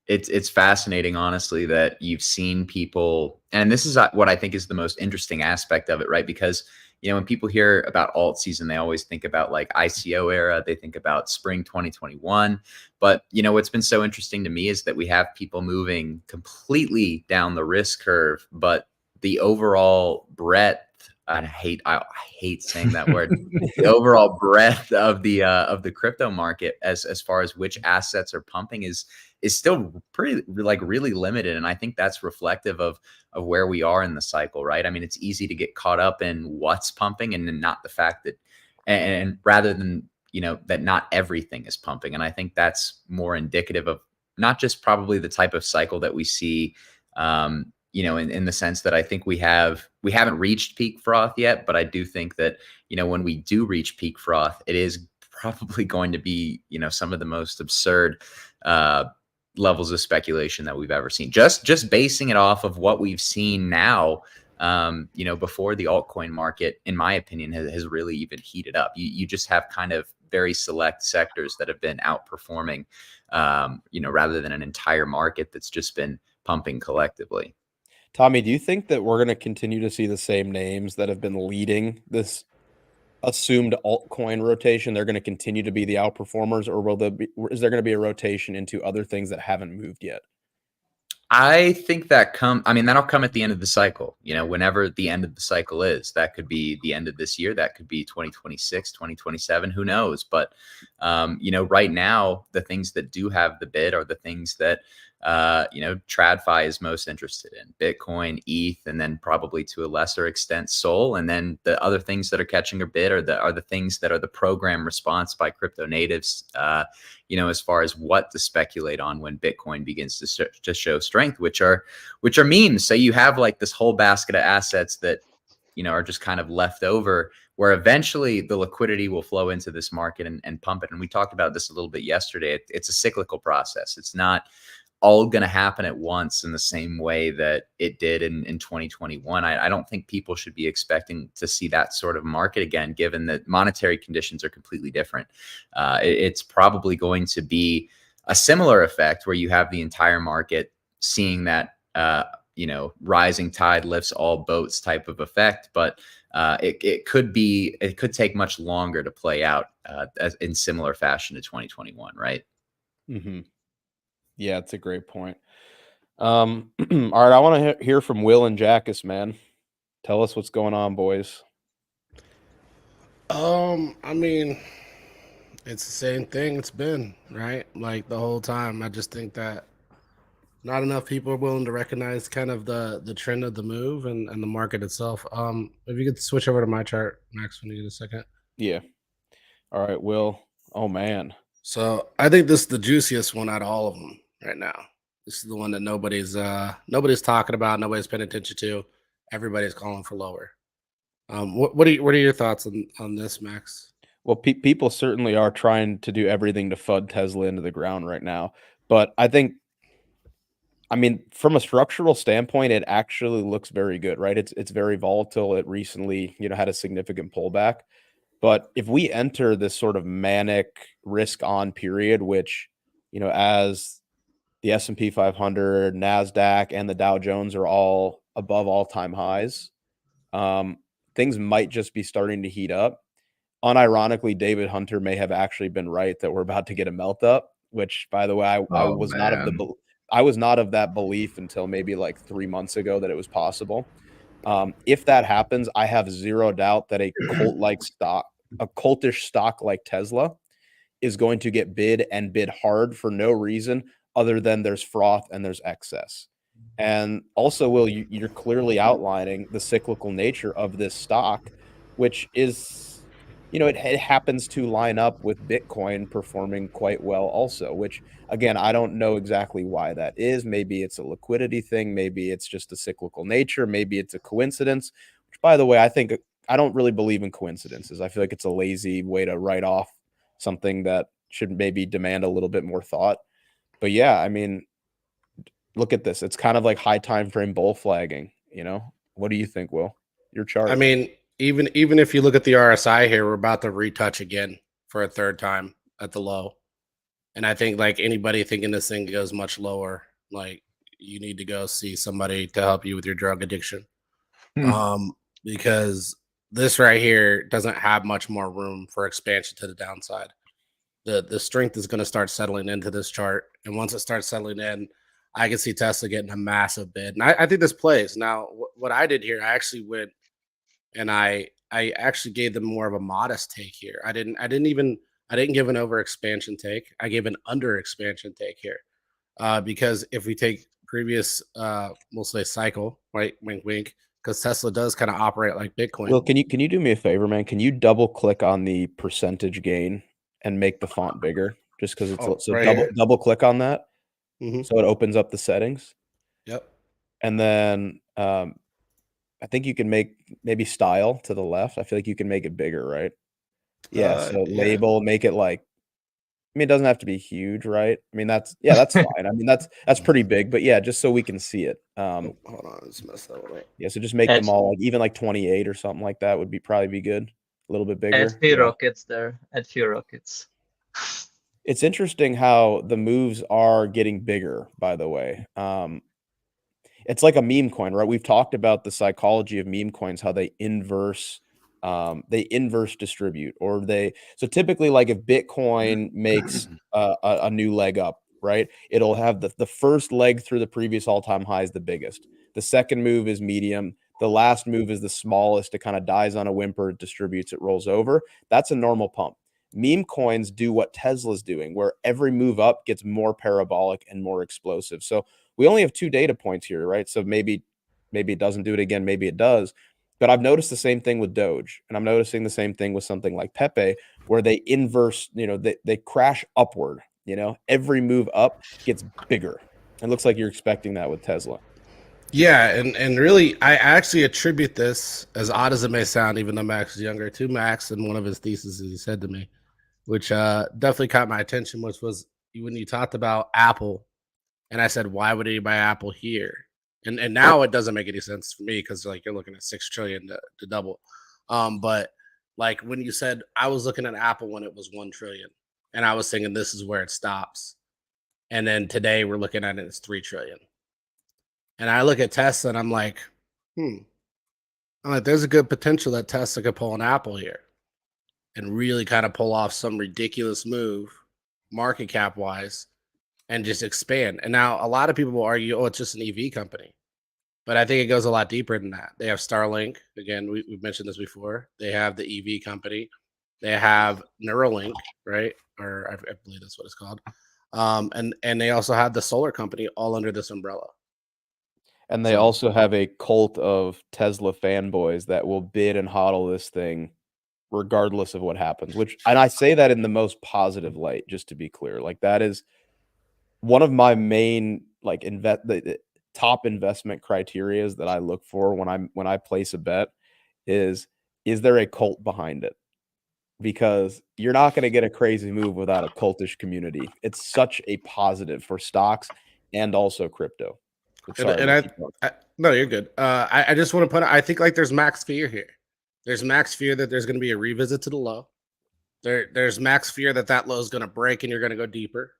It's fascinating, honestly, that you've seen people, and this is what I think is the most interesting aspect of it, right? Because, you know, when people hear about alt season, they always think about like ICO era, they think about spring 2021. But, you know, what's been so interesting to me is that we have people moving completely down the risk curve, but the overall breadth, I hate saying that word, the overall breadth of the crypto market as far as which assets are pumping is still pretty like really limited. And I think that's reflective of where we are in the cycle, right? I mean, it's easy to get caught up in what's pumping and then not the fact that, and rather than, you know, that not everything is pumping. And I think that's more indicative of not just probably the type of cycle that we see, you know, in the sense that I think we haven't reached peak froth yet, but I do think that, you know, when we do reach peak froth, it is probably going to be, you know, some of the most absurd, levels of speculation that we've ever seen. Just basing it off of what we've seen now, you know, before the altcoin market, in my opinion, has really even heated up. You just have kind of very select sectors that have been outperforming, you know, rather than an entire market that's just been pumping collectively. Tommy, do you think that we're going to continue to see the same names that have been leading this assumed altcoin rotation? They're going to continue to be the outperformers, or is there going to be a rotation into other things that haven't moved yet? I think that'll come at the end of the cycle. Whenever the end of the cycle is, that could be the end of this year. That could be 2026, 2027, who knows? But, right now, the things that do have the bid are the things that, TradFi is most interested in: Bitcoin, ETH, and then probably to a lesser extent Sol. And then the other things that are catching a bid are the things that are the program response by crypto natives, as far as what to speculate on when Bitcoin begins to show strength, which are memes. So you have like this whole basket of assets that, are just kind of left over, where eventually the liquidity will flow into this market and pump it. And we talked about this a little bit yesterday. It's a cyclical process. It's not all going to happen at once in the same way that it did in 2021. I don't think people should be expecting to see that sort of market again, given that monetary conditions are completely different. It's probably going to be a similar effect where you have the entire market seeing that, rising tide lifts all boats type of effect. But it could take much longer to play out in similar fashion to 2021, right? Mm-hmm. Yeah, it's a great point. All right, I want to hear from Will and Jackus, man. Tell us what's going on, boys. I mean, it's the same thing it's been, right? Like the whole time. I just think that not enough people are willing to recognize kind of the trend of the move and the market itself. If you could switch over to my chart, Max, when you get a second. Yeah. All right, Will. Oh man. So I think this is the juiciest one out of all of them right now. This is the one that nobody's talking about, nobody's paying attention to. Everybody's calling for lower. What are your thoughts on this, Max? Well, people certainly are trying to do everything to FUD Tesla into the ground right now. But I mean, from a structural standpoint, it actually looks very good, right? It's very volatile. It recently, had a significant pullback. But if we enter this sort of manic risk on period, which, as the S&P 500, NASDAQ, and the Dow Jones are all above all-time highs, things might just be starting to heat up. Unironically, David Hunter may have actually been right that we're about to get a melt up, which, by the way, I was not of that belief until maybe like 3 months ago that it was possible. If that happens, I have zero doubt that a cultish stock like Tesla is going to get bid hard for no reason other than there's froth and there's excess. And also, Will, you're clearly outlining the cyclical nature of this stock, which is, it happens to line up with Bitcoin performing quite well also, which, again, I don't know exactly why that is. Maybe it's a liquidity thing. Maybe it's just a cyclical nature. Maybe it's a coincidence, which, by the way, I don't really believe in coincidences. I feel like it's a lazy way to write off something that should maybe demand a little bit more thought. But yeah, I mean, look at this. It's kind of like high time frame bull flagging, What do you think, Will? Your chart. I mean, even if you look at the RSI here, we're about to retouch again for a third time at the low. And I think like anybody thinking this thing goes much lower, like you need to go see somebody to help you with your drug addiction. Because this right here doesn't have much more room for expansion to the downside. The strength is going to start settling into this chart. And once it starts settling in, I can see Tesla getting a massive bid. And I think this plays. Now, what I did here, I actually went and I actually gave them more of a modest take here. I didn't give an over expansion take. I gave an under expansion take here. Because if we take previous, we'll say cycle, right? Wink, wink. Because Tesla does kind of operate like Bitcoin. Well, can you do me a favor, man? Can you double click on the percentage gain and make the font bigger? Just because it's double click on that, so it opens up the settings. Yep. And then I think you can make maybe style to the left. I feel like you can make it bigger, right? Yeah. So label, make it like. I mean, it doesn't have to be huge, right? I mean, that's fine. I mean, that's pretty big, but yeah, just so we can see it. Hold on, let's mess that one up. Yeah, so just make them all like even like 28 or something like that would probably be good. A little bit bigger. Add few rockets there. Add few rockets. It's interesting how the moves are getting bigger, by the way. It's like a meme coin, right? We've talked about the psychology of meme coins, how they inverse distribute, or so typically, like if Bitcoin makes a new leg up, right? It'll have the first leg through the previous all-time high is the biggest. The second move is medium. The last move is the smallest. It kind of dies on a whimper, it distributes, it rolls over. That's a normal pump. Meme coins do what Tesla's doing, where every move up gets more parabolic and more explosive. So we only have 2 data points here, right? So maybe it doesn't do it again, maybe it does. But I've noticed the same thing with Doge, and I'm noticing the same thing with something like Pepe, where they inverse, they crash upward. Every move up gets bigger. It looks like you're expecting that with Tesla. Yeah, and really, I actually attribute this, as odd as it may sound, even though Max is younger, to Max and one of his theses he said to me, which definitely caught my attention, which was when you talked about Apple, and I said, why would anybody buy Apple here? And now it doesn't make any sense for me because like you're looking at 6 trillion to double. But like when you said I was looking at Apple when it was 1 trillion, and I was thinking this is where it stops, and then today we're looking at it as 3 trillion. And I look at Tesla and I'm like, I'm like, there's a good potential that Tesla could pull an Apple here and really kind of pull off some ridiculous move, market cap wise, and just expand. And now a lot of people will argue, oh, it's just an EV company. But I think it goes a lot deeper than that. They have Starlink. Again, we've mentioned this before. They have the EV company. They have Neuralink, right? Or I believe that's what it's called. And they also have the solar company all under this umbrella. And they also have a cult of Tesla fanboys that will bid and hodl this thing regardless of what happens, and I say that in the most positive light, just to be clear. Like that is one of my main the top investment criterias that I look for when I place a bet is there a cult behind it? Because you're not going to get a crazy move without a cultish community. It's such a positive for stocks and also crypto. No, you're good. I just want to point out, I think like there's max fear here. There's max fear that there's going to be a revisit to the low. There's max fear that low is going to break and you're going to go deeper,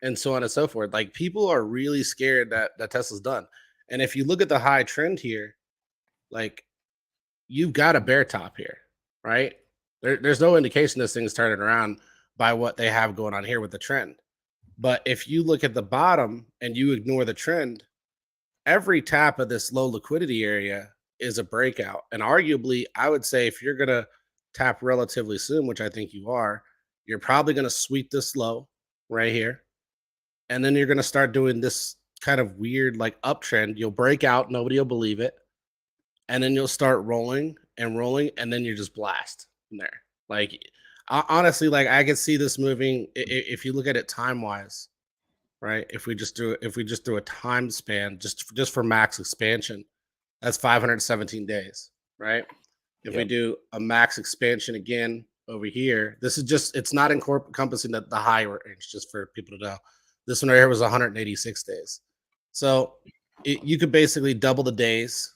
and so on and so forth. Like people are really scared that Tesla's done. And if you look at the high trend here, like you've got a bear top here, right? There's no indication this thing's turning around by what they have going on here with the trend. But if you look at the bottom and you ignore the trend, every tap of this low liquidity area is a breakout. And arguably, I would say if you're going to tap relatively soon, which I think you are, you're probably going to sweep this low right here. And then you're going to start doing this kind of weird like uptrend. You'll break out. Nobody will believe it. And then you'll start rolling, and then you're just blast from there. Like, honestly, like I could see this moving if you look at it time-wise. Right, if we just do a time span just for max expansion, that's 517 days, right? If we do a max expansion again over here, this is just, it's not encompassing the high range, just for people to know. This one right here was 186 days. So you could basically double the days.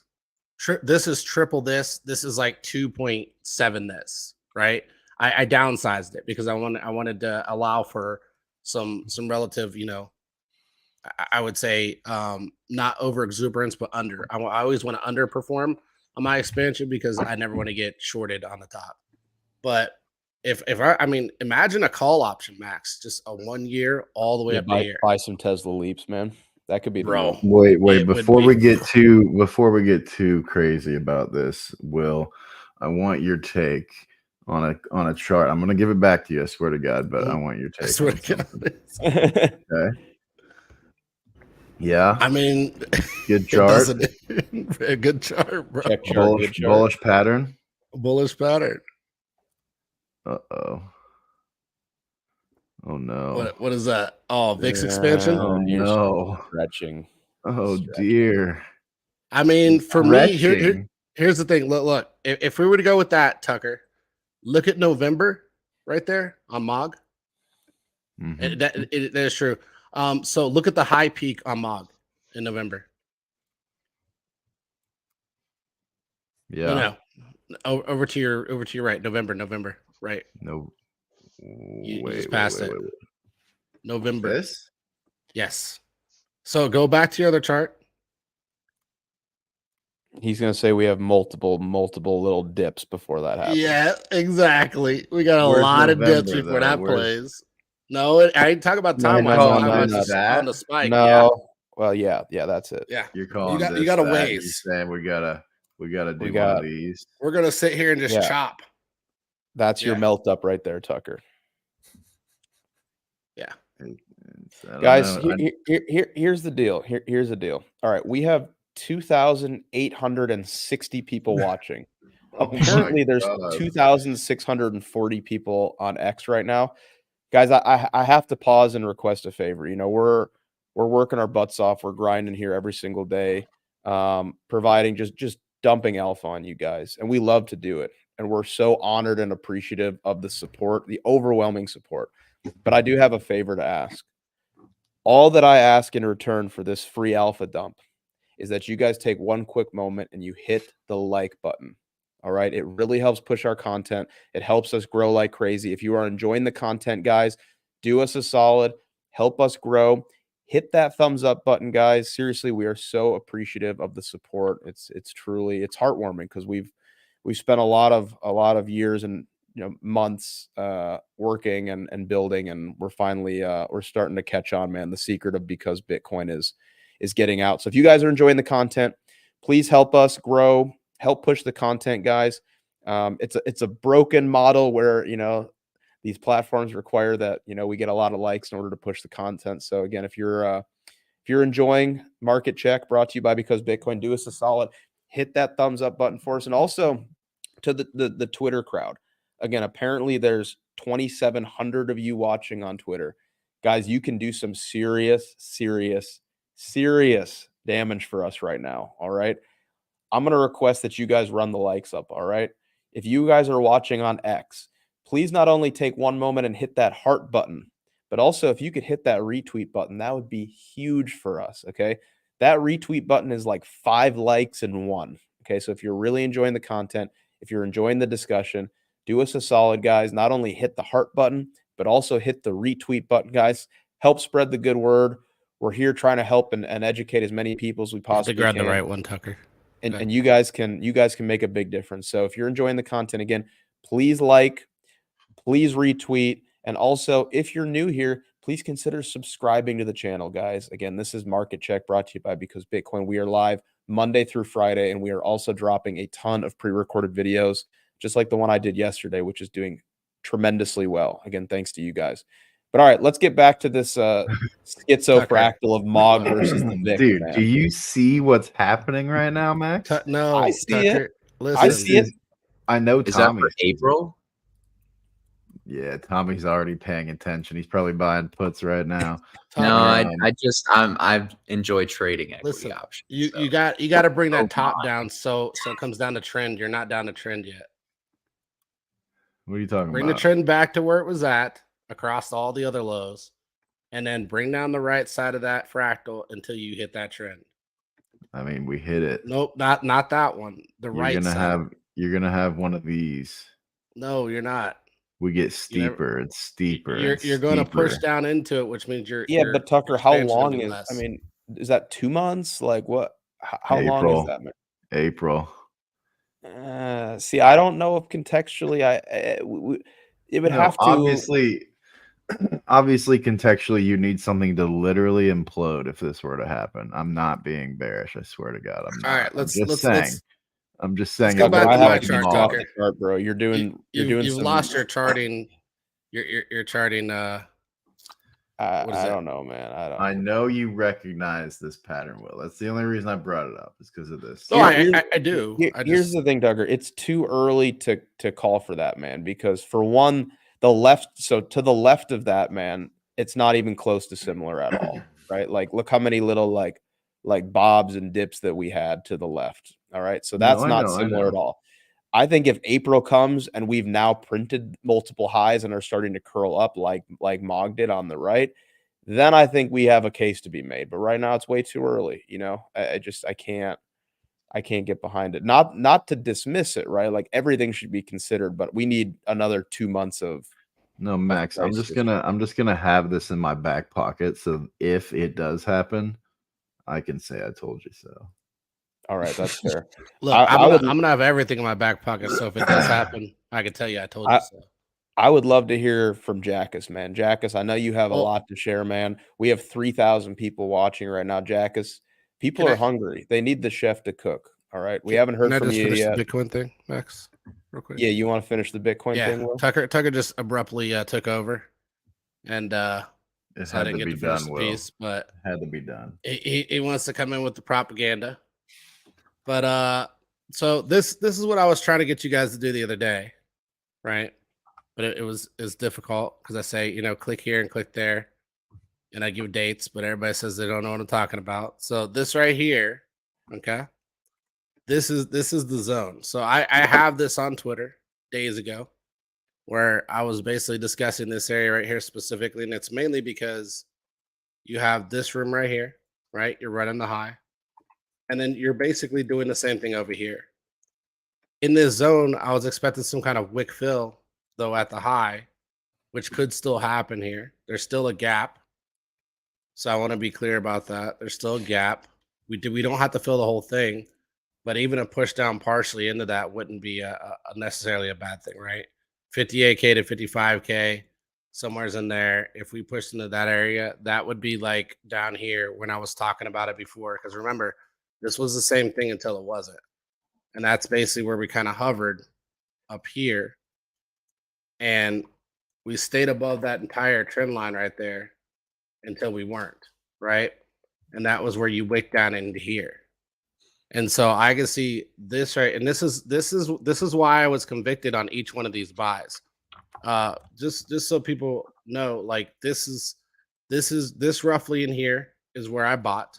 This is triple this. This is like 2.7 this, right? I downsized it because I wanted to allow for some relative, I would say not over exuberance, but under. I always want to underperform on my expansion because I never want to get shorted on the top. But if I mean, imagine a call option, Max, just a 1 year all the way up here. Buy some Tesla leaps, man. That could be bro. Wait, before we get too crazy about this, Will, I want your take on a chart. I'm gonna give it back to you, I swear to God, but I want your take. I swear to God. Okay. Yeah. I mean, good chart. A good chart, bro. Check chart, bullish pattern. Bullish pattern. Uh-oh. Oh no. What is that? Oh, VIX expansion? Oh no. Stretching. Oh dear. I mean, for me, here's the thing. Look, if we were to go with that, Tucker, look at November right there on MOG. Mm-hmm. That is true. So look at the high peak on MOG in November. Yeah. No. Over to your right. November. Right. No. You just passed it. Wait. November. This? Yes. So go back to your other chart. He's going to say we have multiple little dips before that happens. Yeah, exactly. We got a lot of dips before that plays. No, I ain't talking about No, time no, wise. no, I'm no, talking no. about on the spike. No. Yeah. Well, yeah, that's it. Yeah. You're calling you got a that. ways. You're saying we gotta do We one of got- these. We're gonna sit here and just Yeah. chop. That's your Yeah. melt up right there, Tucker. Yeah. Guys, here's the deal. Here's the deal. All right, we have 2,860 people watching. Apparently, there's 2,640 people on X right now. Guys, I have to pause and request a favor. You know, we're working our butts off. We're grinding here every single day, providing just dumping alpha on you guys, and we love to do it. And we're so honored and appreciative of the support, the overwhelming support. But I do have a favor to ask. All that I ask in return for this free alpha dump is that you guys take one quick moment and you hit the like button. All right. It really helps push our content. It helps us grow like crazy. If you are enjoying the content, guys, do us a solid, help us grow. Hit that thumbs up button, guys. Seriously, we are so appreciative of the support. It's heartwarming because we've spent a lot of years and months working and building, and we're finally we're starting to catch on, man. The secret of because Bitcoin is getting out. So if you guys are enjoying the content, please help us grow, help push the content, guys. It's a broken model where these platforms require that we get a lot of likes in order to push the content. So again, if you're enjoying Market Check, brought to you by Because Bitcoin, do us a solid, hit that thumbs up button for us. And also to the Twitter crowd. Again, apparently there's 2,700 of you watching on Twitter. Guys, you can do some serious damage for us right now. All right. I'm going to request that you guys run the likes up. All right. If you guys are watching on X, please not only take one moment and hit that heart button, but also if you could hit that retweet button, that would be huge for us. Okay. That retweet button is like 5 likes in one. Okay. So if you're really enjoying the content, if you're enjoying the discussion, do us a solid, guys. Not only hit the heart button, but also hit the retweet button, guys. Help spread the good word. We're here trying to help and educate as many people as we possibly grab can. the right one, Tucker. And you guys can make a big difference. So if you're enjoying the content, again, please like, please retweet, and also if you're new here, please consider subscribing to the channel, guys. Again, this is Market Check brought to you by Because Bitcoin. We are live Monday through Friday, and we are also dropping a ton of pre-recorded videos, just like the one I did yesterday, which is doing tremendously well. Again, thanks to you guys. But all right, let's get back to this schizofractal of Mog versus the Vic. Dude, man. do you see what's happening right now, Max? No, I see Tucker, it. Listen, I see it. I know Is that Tommy. for April? Yeah, Tommy's already paying attention. He's probably buying puts right now. No, Tommy, I've enjoyed trading equity listen, options. you got to bring that top down so it comes down to trend. You're not down to trend yet. What are you talking Bring about? the trend back to where it was at across all the other lows, and then bring down the right side of that fractal until you hit that trend. I mean, we hit it. Nope, not that one. Right side. You're gonna have one of these. No, you're not. We get steeper and steeper. You're going to push down into it, which means you're But Tucker, how expansion will long be is? less. I mean, is that 2 months? Like what? How long is that, man? April. See, I don't know if contextually, it would have to. Obviously, contextually, you need something to literally implode if this were to happen. I'm not being bearish. I swear to God, I'm not. All right, I'm just saying. go back to my chart, Tucker. bro. You're doing. You've lost your charting. You're charting. I don't know, man. I know you recognize this pattern, Will. That's the only reason I brought it up is because of this. Oh, I do. Here's the thing, Tucker. It's too early to call for that, man. Because for one, the left. So to the left of that, man, it's not even close to similar at all, right? Like, look how many little like bobs and dips that we had to the left. All right, so that's not similar at all. I think if April comes and we've now printed multiple highs and are starting to curl up like Mog did on the right, then I think we have a case to be made. But right now it's way too early. I can't get behind it. Not to dismiss it, right? Like everything should be considered, but we need another 2 months of. No, Max, I'm just gonna have this in my back pocket. So if it does happen, I can say I told you so. All right, that's fair. Look, I'm gonna have everything in my back pocket. So if it does happen, I can tell you I told you so. I would love to hear from Jackus, man. Jackus, I know you have a Well- lot to share, man. We have 3,000 people watching right now. Jackus, people Can are I- hungry. They need the chef to cook. All right. We haven't heard Can I from just you finish yet. the Bitcoin thing, Max? Real quick. Yeah, you want to finish the Bitcoin Yeah, thing, Will? Tucker just abruptly took over, and It so I had didn't to get be to finish done, the Will. piece. But It had to be done. he wants to come in with the propaganda. But so this is what I was trying to get you guys to do the other day, right? But it's difficult because I say, click here and click there, and I give dates, but everybody says they don't know what I'm talking about. So this right here, okay, this is the zone. So I have this on Twitter days ago, where I was basically discussing this area right here specifically, and it's mainly because you have this room right here, right? You're running the high, and then you're basically doing the same thing over here. In this zone, I was expecting some kind of wick fill, though, at the high, which could still happen here. There's still a gap. So I want to be clear about that. There's still a gap. We don't have to fill the whole thing, but even a push down partially into that wouldn't be necessarily a bad thing, right? 58K to 55K, somewhere's in there. If we pushed into that area, that would be like down here when I was talking about it before. Because remember, this was the same thing until it wasn't. And that's basically where we kind of hovered up here. And we stayed above that entire trend line right there until we weren't, right? And that was where you wick down into here. And so I can see this right, and this is why I was convicted on each one of these buys. Just so people know, like this roughly in here is where I bought.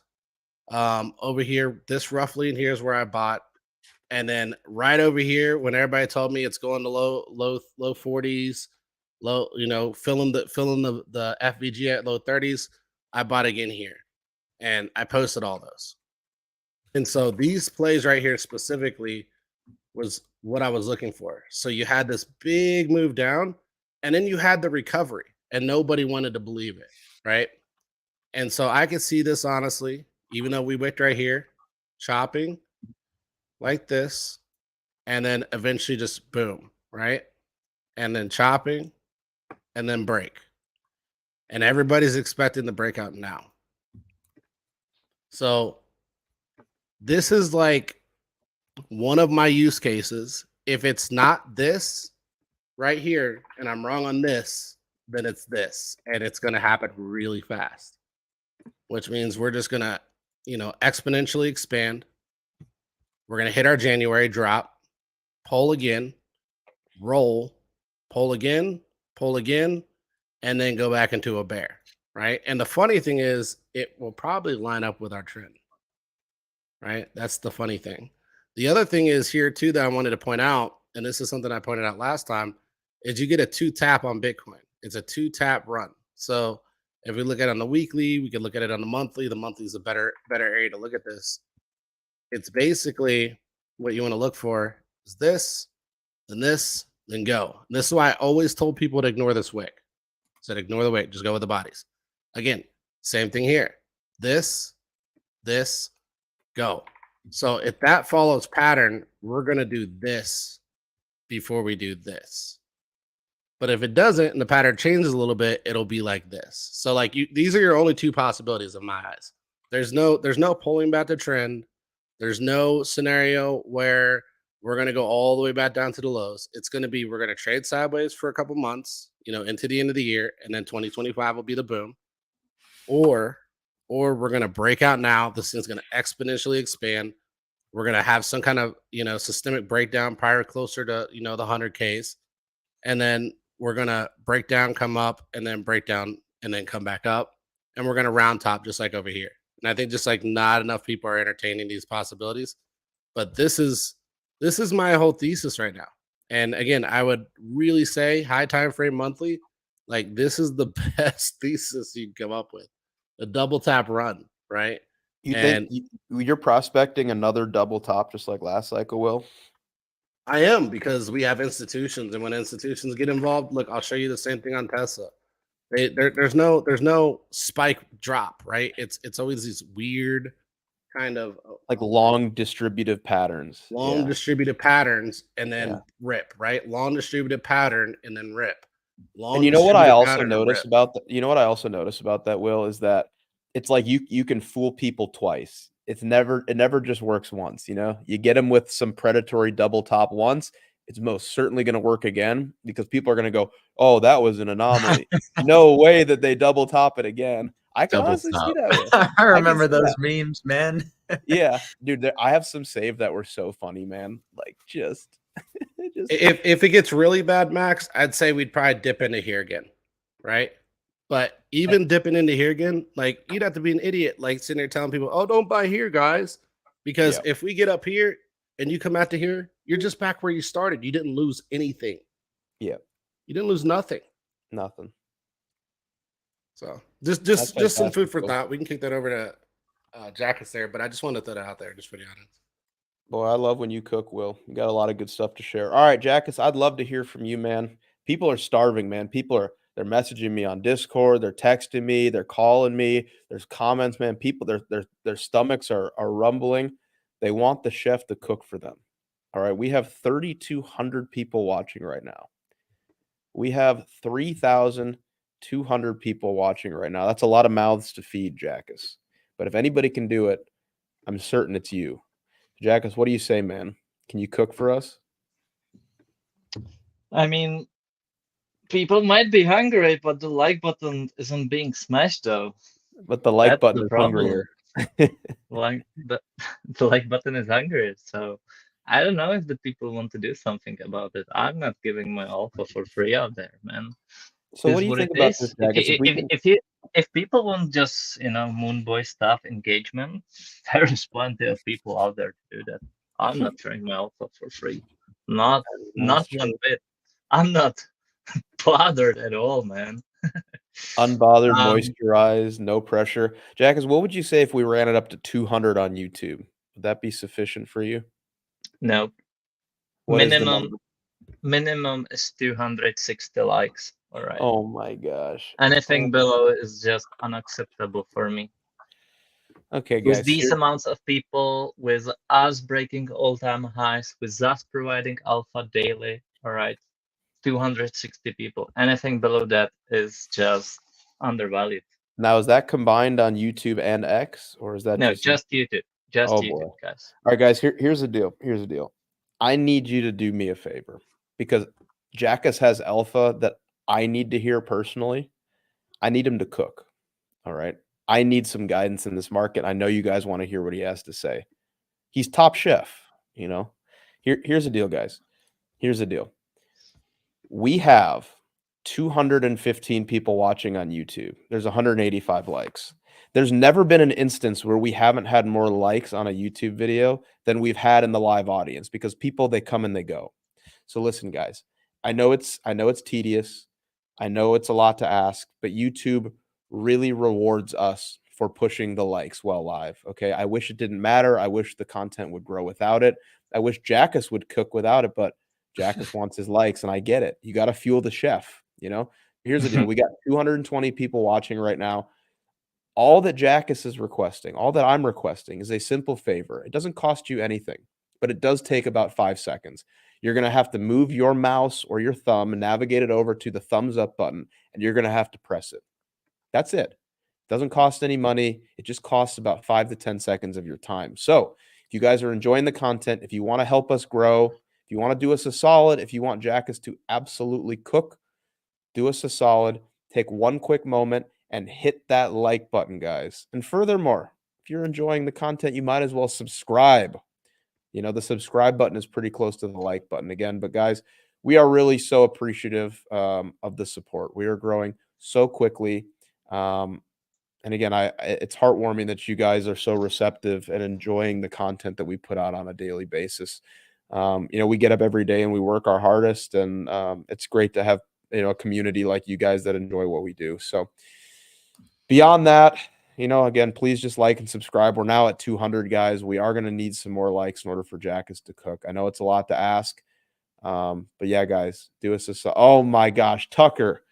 Over here, this roughly in here is where I bought. And then right over here, when everybody told me it's going to low 40s, filling the FVG at low 30s, I bought again here, and I posted all those. And so these plays right here specifically was what I was looking for. So you had this big move down, and then you had the recovery, and nobody wanted to believe it, right? And so I could see this honestly, even though we wicked right here, chopping like this, and then eventually just boom, right? And then chopping, and then break. And everybody's expecting the breakout now. So this is like one of my use cases. If it's not this right here, and I'm wrong on this, then it's this. And it's going to happen really fast, which means we're just going to, exponentially expand. We're going to hit our January drop, pull again, roll, pull again, and then go back into a bear, right? And the funny thing is, it will probably line up with our trend, right? That's the funny thing. The other thing is here too that I wanted to point out, and this is something I pointed out last time, is you get a 2-tap on Bitcoin. It's a 2-tap run. So if we look at it on the weekly, we can look at it on the monthly. The monthly is a better area to look at this. It's basically what you want to look for is this, then go. And this is why I always told people to ignore this wick. I said ignore the wick, just go with the bodies. Again, same thing here. This, go. So if that follows pattern, we're going to do this before we do this. But if it doesn't and the pattern changes a little bit, it'll be like this. So like these are your only two possibilities in my eyes. There's no pulling back the trend. There's no scenario where we're going to go all the way back down to the lows. It's going to be, we're going to trade sideways for a couple months, into the end of the year, and then 2025 will be the boom. Or we're going to break out now. This thing's going to exponentially expand. We're going to have some kind of, systemic breakdown prior closer to, the 100Ks. And then we're going to break down, come up, and then break down, and then come back up. And we're going to round top just like over here. And I think just like not enough people are entertaining these possibilities. But this is my whole thesis right now. And again, I would really say high time frame monthly, like this is the best thesis you can come up with. A double tap run, right? You think you're prospecting another double top just like last cycle, Will? I am, because we have institutions, and when institutions get involved, look, I'll show you the same thing on Tesla. There's no spike drop, right? It's always these weird kind of like long distributive patterns. long distributed patterns, and then Yeah. rip, right? Long distributed pattern and then rip. Long And you know what I distributed also pattern and notice rip. about that? You know what I also notice about that, Will, is that it's like you can fool people twice. It never just works once, you know? You get them with some predatory double top once, it's most certainly going to work again because people are going to go, "Oh, that was an anomaly. No way that they double top it again." I can Double honestly see top. that, Will. I I can remember see those that. memes, man. Yeah, dude, I have some saved that were so funny, man. Like just If it gets really bad, Max, I'd say we'd probably dip into here again, right? But even dipping into here again, like you'd have to be an idiot, like sitting there telling people, "Oh, don't buy here, guys," because Yeah. if we get up here and you come out to here, you're just back where you started. You didn't lose anything. Yeah. You didn't lose nothing. Nothing. So That's just some fantastic, food for Will. thought. We can kick that over to Jackets there, but I just wanted to throw that out there just for the audience. Boy, I love when you cook, Will. You got a lot of good stuff to share. All right, Jackus, I'd love to hear from you, man. People are starving, man. They're messaging me on Discord, they're texting me, they're calling me. There's comments, man. People, their stomachs are rumbling. They want the chef to cook for them. All right, we have 3,200 people watching right now. We have 3,200 people watching right now. That's a lot of mouths to feed, Jackus. But if anybody can do it, I'm certain it's you. Jackus, what do you say, man? Can you cook for us? I mean, people might be hungry, but the like button isn't being smashed, though. But the like That's button the is problem. hungrier. Like the like button is hungry, so I don't know if the people want to do something about it. I'm not giving my alpha for free out there, man. So It what is do you what it think about is. this, Jackus? If we can, If people want just Moon Boy stuff engagement, there's plenty of people out there to do that. I'm not sharing my alpha for free. Not That's one true. bit. I'm not bothered at all, man. Unbothered, Um, moisturized, no pressure. Jackus, what would you say if we ran it up to 200 on YouTube? Would that be sufficient for you? no. What is the Minimum number? minimum is 260 likes. All right. Oh my gosh. Anything below is just unacceptable for me. Okay, With guys. these amounts of people, with us breaking all-time highs, with us providing alpha daily, all right, 260 people. Anything below that is just undervalued. Now, is that combined on YouTube and X, or is that No, just just YouTube. Just Oh, YouTube, boy. guys. All right, guys, here's the deal. Here's the deal. I need you to do me a favor because Jackus has alpha that I need to hear personally. I need him to cook. All right. I need some guidance in this market. I know you guys want to hear what he has to say. He's top chef, you know. Here's the deal, guys. Here's the deal. We have 215 people watching on YouTube. There's 185 likes. There's never been an instance where we haven't had more likes on a YouTube video than we've had in the live audience because people, they come and they go. So listen, guys, I know it's tedious. I know it's a lot to ask, but YouTube really rewards us for pushing the likes while live. Okay. I wish it didn't matter. I wish the content would grow without it. I wish Jackus would cook without it, but Jackus wants his likes, and I get it. You got to fuel the chef, you know? Here's the deal. We got 220 people watching right now. All that Jackus is requesting, all that I'm requesting is a simple favor. It doesn't cost you anything, but it does take about 5 seconds. You're going to have to move your mouse or your thumb and navigate it over to the thumbs up button, and you're going to have to press it. That's it. Doesn't cost any money. It just costs about 5 to 10 seconds of your time. So if you guys are enjoying the content, if you want to help us grow, if you want to do us a solid, if you want Jackus to absolutely cook, do us a solid. Take one quick moment and hit that like button, guys. And furthermore, if you're enjoying the content, you might as well subscribe. You know, the subscribe button is pretty close to the like button again. But guys, we are really so appreciative of the support. We are growing so quickly. And again, it's heartwarming that you guys are so receptive and enjoying the content that we put out on a daily basis. We get up every day and we work our hardest, and it's great to have a community like you guys that enjoy what we do. So beyond that, again, please just like and subscribe. We're now at 200 guys. We are going to need some more likes in order for Jackus to cook. I know it's a lot to ask, but yeah, guys, do us a. Oh my gosh, Tucker,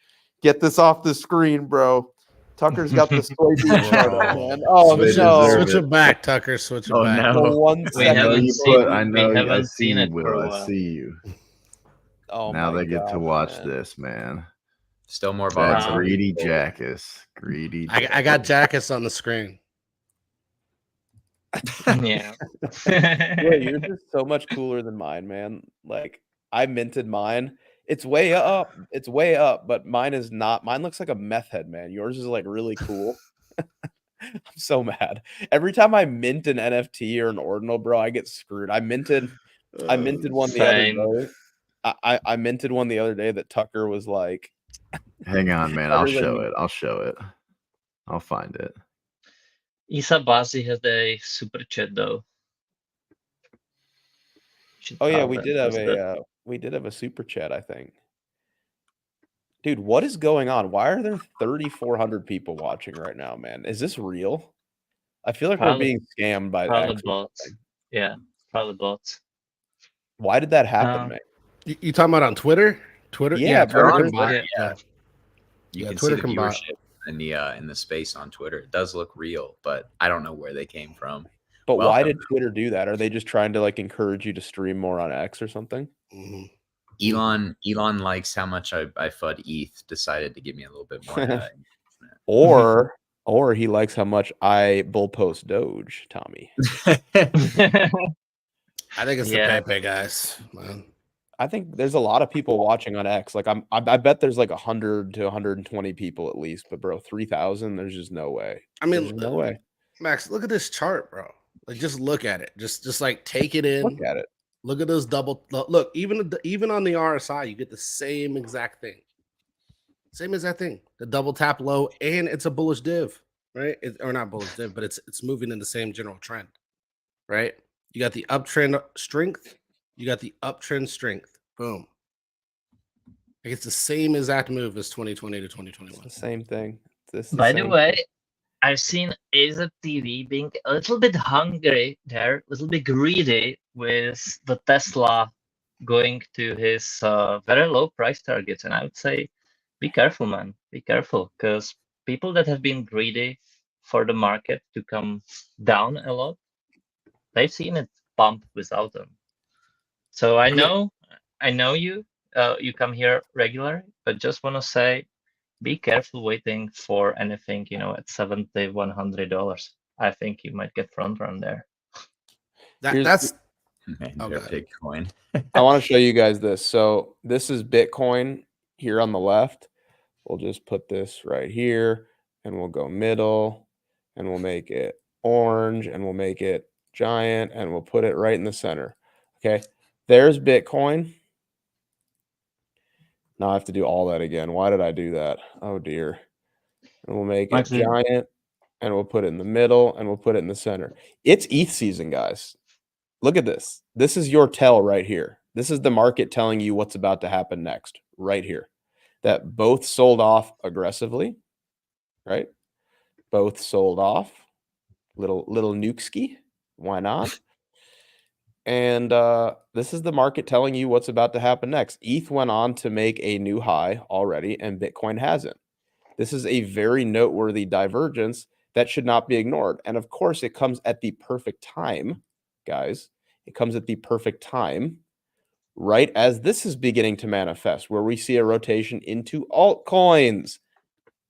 get this off the screen, bro. Tucker's got the soybean chart up, Bro. man. Oh They no! deserve Switch it back, Tucker. Switch it Oh, back. no. The 1 We I know second. haven't you seen- put. I we know. I haven't see seen you, it for a Will. I while. see you. Oh Now my they get to gosh, watch man. this, man. Still more That volatility. greedy Jackus. Greedy. I got Jackus on the screen. Yeah. Wait, yours is so much cooler than mine, man. Like I minted mine. It's way up. It's way up, but mine is not. Mine looks like a meth head, man. Yours is like really cool. I'm so mad. Every time I mint an NFT or an ordinal, bro, I get screwed. I minted one the other Same. day. I minted one the other day that Tucker was like, Hang on, man. I'll Tucker's like, show it. I'll show it. I'll find it. Isabasi has a super chat though. Should oh yeah, tell we them, did have because we did have a super chat, I think. Dude, what is going on? Why are there 3,400 people watching right now, man? Is this real? I feel like we're Probably- being scammed by probably X. bots. Yeah, probably bots. Why did that happen, Uh, man? You talking about on Twitter? Twitter? Yeah, Twitter bro. can bot. Yeah. Yeah. You Yeah, can Twitter see the can bot. viewership in the space on Twitter. It does look real, but I don't know where they came from. But why Welcome. did Twitter do that? Are they just trying to like encourage you to stream more on X or something? Mhm. Elon likes how much I FUD ETH. Decided to give me a little bit more. Or he likes how much I bull post Doge, Tommy. I think it's Yeah. the Pepe guys, man. I think there's a lot of people watching on X. Like I bet there's like 100 to 120 people at least. But bro, 3,000, there's just no way. I mean, There's no way. Max, look at this chart, bro. Like, just look at it. Just like take it in. Look at it. Look at those double. Look, even on the RSI, you get the same exact thing. Same as that thing. The double tap low, and it's a bullish div, right? Or not bullish div, but it's moving in the same general trend, right? You got the uptrend strength. You got the uptrend strength. Boom. Like it's the same exact move as 2020 to It's 2021. the same thing. By the way, I've seen AZ TV being a little bit hungry there, a little bit greedy with the Tesla going to his very low price targets. And I would say, be careful, man. Be careful, because people that have been greedy for the market to come down a lot, they've seen it pump without them. So I know you. You come here regular, but just want to say, be careful waiting for anything, at $70, $100. I think you might get front run there. That's Man, Oh, they're go ahead. Bitcoin. I want to show you guys this. So this is Bitcoin here on the left. We'll just put this right here and we'll go middle and we'll make it orange and we'll make it giant and we'll put it right in the center. Okay. There's Bitcoin. Now I have to do all that again. Why did I do that? Oh dear. And we'll make it Actually- giant and we'll put it in the middle and we'll put it in the center. It's ETH season, guys. Look at this. This is your tell right here. This is the market telling you what's about to happen next, right here. That both sold off aggressively, right? Both sold off. Little nukeski. Why not? And this is the market telling you what's about to happen next. ETH went on to make a new high already, and Bitcoin hasn't. This is a very noteworthy divergence that should not be ignored. And of course, it comes at the perfect time, guys. It comes at the perfect time, right as this is beginning to manifest, where we see a rotation into altcoins.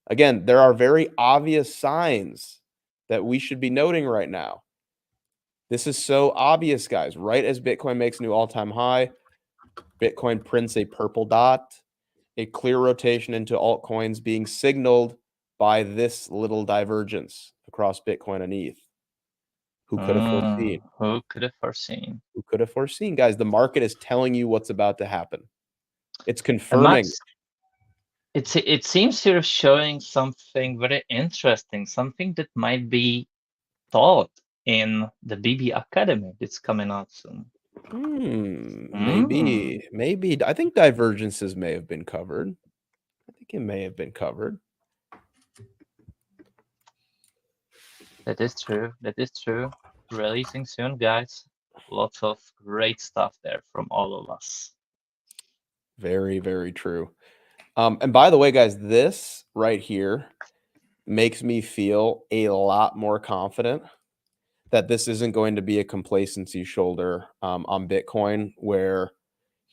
Again, there are very obvious signs that we should be noting right now. This is so obvious, guys. Right as Bitcoin makes a new all-time high, Bitcoin prints a purple dot, a clear rotation into altcoins being signaled by this little divergence across Bitcoin and ETH. Who could have foreseen? Who could have foreseen? Who could have foreseen, guys? The market is telling you what's about to happen. It's And confirming. Max, it seems you're showing something very interesting, something that might be taught in the BB Academy that's coming out soon. Maybe. I think divergences may have been covered. I think it may have been covered. That is true. That is true. Releasing soon, guys. Lots of great stuff there from all of us. Very, very true. And by the way, guys, this right here, makes me feel a lot more confident that this isn't going to be a complacency shoulder on Bitcoin where,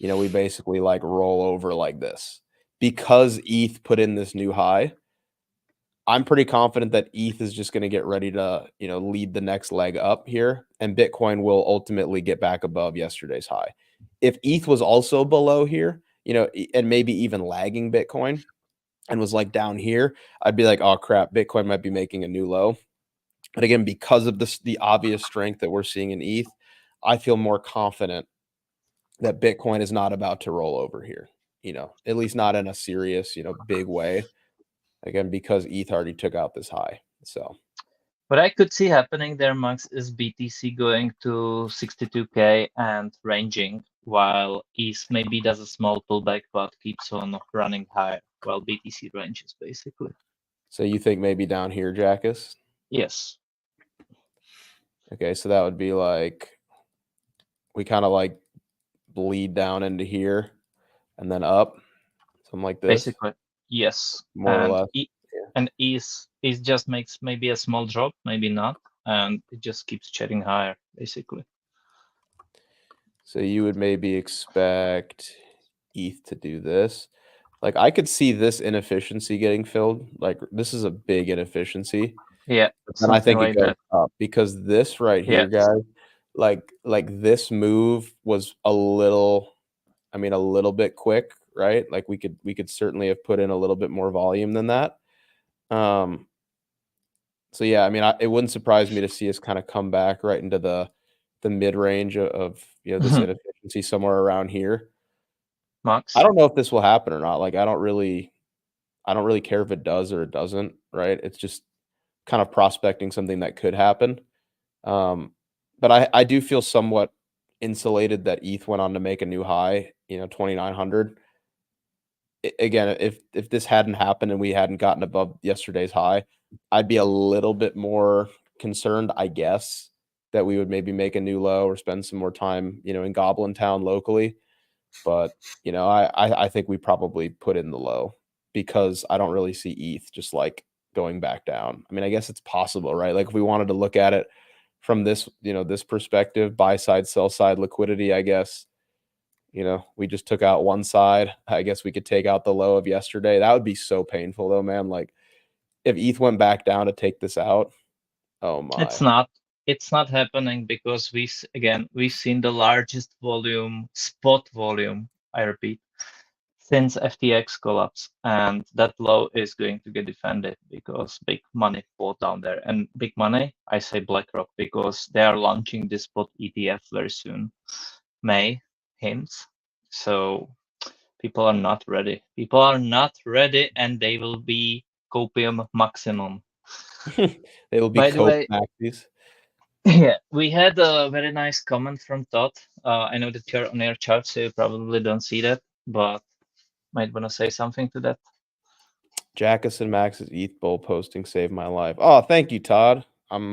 we basically like roll over like this. Because ETH put in this new high, I'm pretty confident that ETH is just going to get ready to, lead the next leg up here, and Bitcoin will ultimately get back above yesterday's high. If ETH was also below here, and maybe even lagging Bitcoin and was like down here, I'd be like, oh crap, Bitcoin might be making a new low. But again, because of the obvious strength that we're seeing in ETH, I feel more confident that Bitcoin is not about to roll over here, at least not in a serious, big way. Again, because ETH already took out this high. So what I could see happening there, Max, is BTC going to 62K and ranging, while ETH maybe does a small pullback but keeps on running higher while BTC ranges, basically. So you think maybe down here, Jackus? Yes. Okay, so that would be like we kind of like bleed down into here and then up, something like this. Basically, yes. More or less. And ETH just makes maybe a small drop, maybe not, and it just keeps chatting higher, basically. So you would maybe expect ETH to do this. Like I could see this inefficiency getting filled. Like this is a big inefficiency. Yeah. And I think like it goes that. up because this right Yeah. here, guys, like this move was a little bit quick, right? Like we could certainly have put in a little bit more volume than that. So yeah, I mean, it wouldn't surprise me to see us kind of come back right into the mid range of this inefficiency somewhere around here. Max, I don't know if this will happen or not. Like I don't really care if it does or it doesn't, right? It's just kind of prospecting something that could happen. But I do feel somewhat insulated that ETH went on to make a new high, 2,900. Again, if this hadn't happened and we hadn't gotten above yesterday's high, I'd be a little bit more concerned, I guess, that we would maybe make a new low or spend some more time, in Goblin Town locally. But, I think we probably put in the low because I don't really see ETH just like going back down. I mean, I guess it's possible, right? Like if we wanted to look at it from this, this perspective, buy side, sell side liquidity, I guess, we just took out one side. I guess we could take out the low of yesterday. That would be so painful though, man. Like if ETH went back down to take this out, oh my. It's not happening because we've seen the largest spot volume, I repeat, since FTX collapse, and that low is going to get defended because big money bought down there. And big money, I say BlackRock because they are launching this spot ETF very soon, May hints. So people are not ready. People are not ready, and they will be copium maximum. They will be By the way, maxis. yeah, we had a very nice comment from Todd. I know that you're on your chart, so you probably don't see that, but might want to say something to that. Jackus and Max's ETH bull posting saved my life. Oh, thank you, Todd. I'm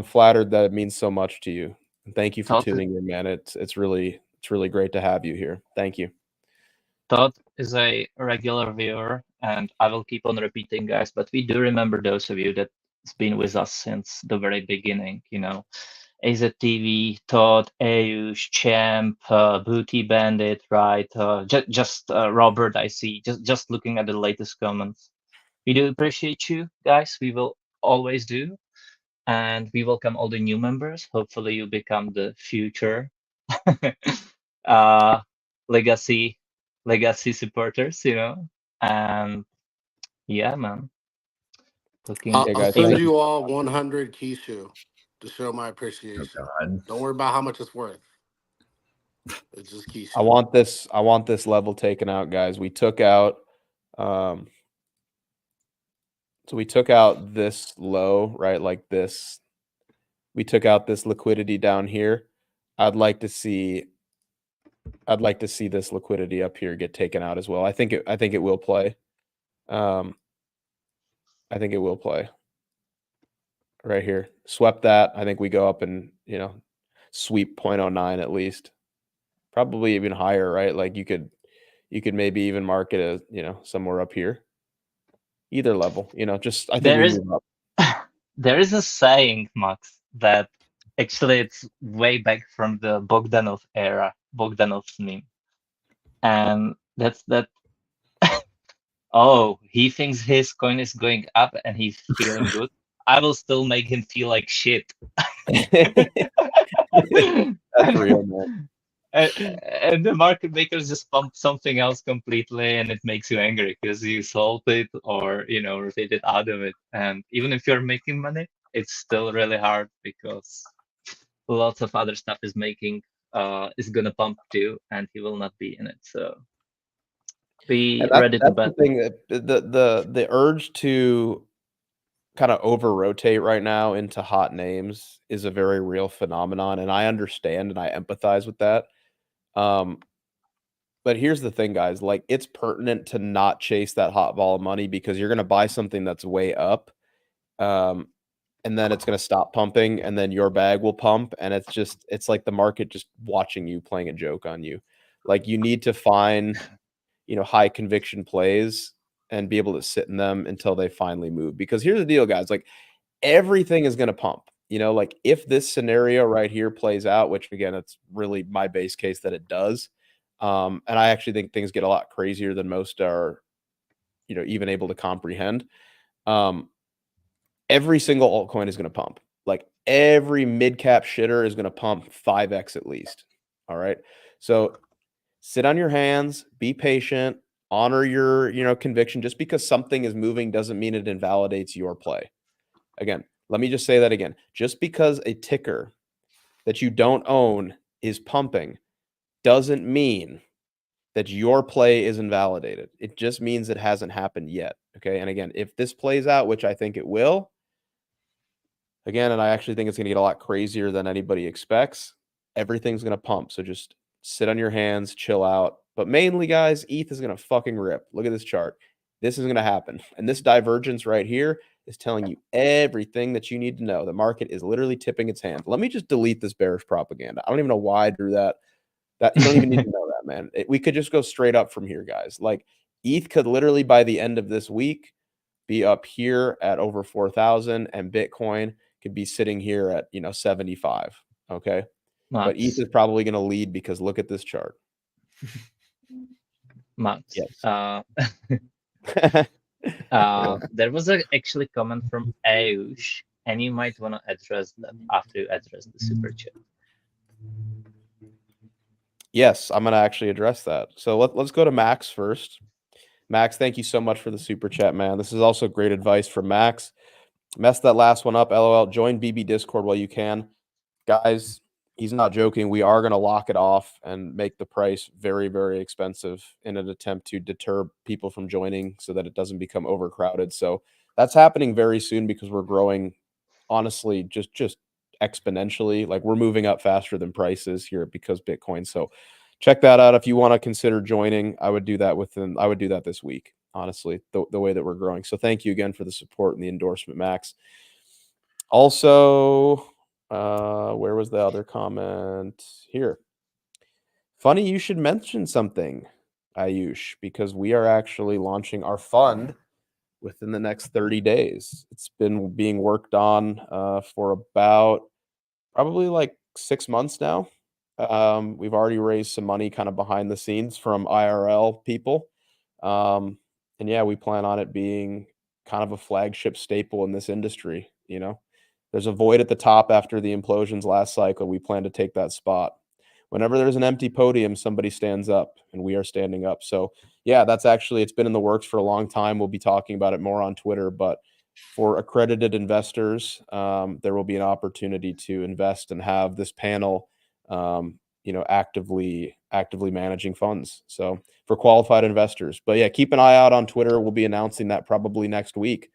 flattered that it means so much to you. Thank you for Todd tuning in, man. It's really great to have you here. Thank you. Todd is a regular viewer, and I will keep on repeating, guys, but we do remember those of you that's been with us since the very beginning, AZTV, Todd, Ayush, Champ, Booty Bandit, right? Just Robert, I see. Just looking at the latest comments. We do appreciate you, guys. We will always do. And we welcome all the new members. Hopefully you become the future legacy supporters, And yeah, man. I'll send you all 100 Kishu to show my appreciation. Oh, God. Don't worry about how much it's worth. It's just Kishu. I want this level taken out, guys. We took out so we took out this low, right? Like this. We took out this liquidity down here. I'd like to see this liquidity up here get taken out as well. I think it will play. I think it will play. Right here. Swept that. I think we go up and, sweep 0.09 at least. Probably even higher, right? Like you could maybe even mark it as, somewhere up here. either level. Just I think There we is move up. there is a saying, Max, that actually it's way back from the Bogdanov era, Bogdanov's meme, and that's that. Oh, he thinks his coin is going up and he's feeling good. I will still make him feel like shit. That's real, man. And the market makers just pump something else completely, and it makes you angry because you sold it or rotated out of it. And even if you're making money, it's still really hard because lots of other stuff is gonna pump too, and he will not be in it. So be ready to That's bet. the thing. The urge to kind of over rotate right now into hot names is a very real phenomenon, and I understand and I empathize with that. But here's the thing, guys. Like, it's pertinent to not chase that hot ball of money because you're going to buy something that's way up, and then it's going to stop pumping, and then your bag will pump, and it's like the market just watching you, playing a joke on you. Like, you need to find high conviction plays and be able to sit in them until they finally move. Because here's the deal, guys. Like, everything is going to pump. Like, if this scenario right here plays out, which again, it's really my base case that it does. And I actually think things get a lot crazier than most are, even able to comprehend. Every single altcoin is going to pump. Like, every mid cap shitter is going to pump 5x at least. All right. So sit on your hands, be patient, honor your, conviction. Just because something is moving doesn't mean it invalidates your play. Again, let me just say that again. Just because a ticker that you don't own is pumping doesn't mean that your play is invalidated. It just means it hasn't happened yet. Okay. And again, if this plays out, which I think it will, again, and I actually think it's going to get a lot crazier than anybody expects, everything's going to pump. So just sit on your hands, chill out. But mainly, guys, ETH is going to fucking rip. Look at this chart. This is going to happen. And this divergence right here is telling you everything that you need to know. The market is literally tipping its hand. Let me just delete this bearish propaganda. I don't even know why I drew that. That you don't even need to know that, man. We could just go straight up from here, guys. Like, ETH could literally by the end of this week be up here at over 4,000, and Bitcoin could be sitting here at 75. Okay, but ETH is probably going to lead because look at this chart. Max, yes. There was actually comment from Ayush, and you might want to address that after you address the super chat. Yes, I'm going to actually address that. So let's go to Max first. Max, thank you so much for the super chat, man. This is also great advice from Max. Messed that last one up, LOL. Join BB Discord while you can. Guys, he's not joking. We are going to lock it off and make the price very, very expensive in an attempt to deter people from joining so that it doesn't become overcrowded. So that's happening very soon because we're growing, honestly, just exponentially. Like, we're moving up faster than prices here because Bitcoin. So check that out. If you want to consider joining, I would do that this week, honestly, the way that we're growing. So thank you again for the support and the endorsement, Max. Also, where was the other comment? Here. Funny you should mention something, Ayush, because we are actually launching our fund within the next 30 days. It's been being worked on for about probably like 6 months now. We've already raised some money kind of behind the scenes from IRL people. And yeah, we plan on it being kind of a flagship staple in this industry. There's a void at the top after the implosions last cycle. We plan to take that spot. Whenever there's an empty podium, somebody stands up, and we are standing up. So yeah, it's been in the works for a long time. We'll be talking about it more on Twitter, but for accredited investors, there will be an opportunity to invest and have this panel, actively managing funds. So for qualified investors, but yeah, keep an eye out on Twitter. We'll be announcing that probably next week.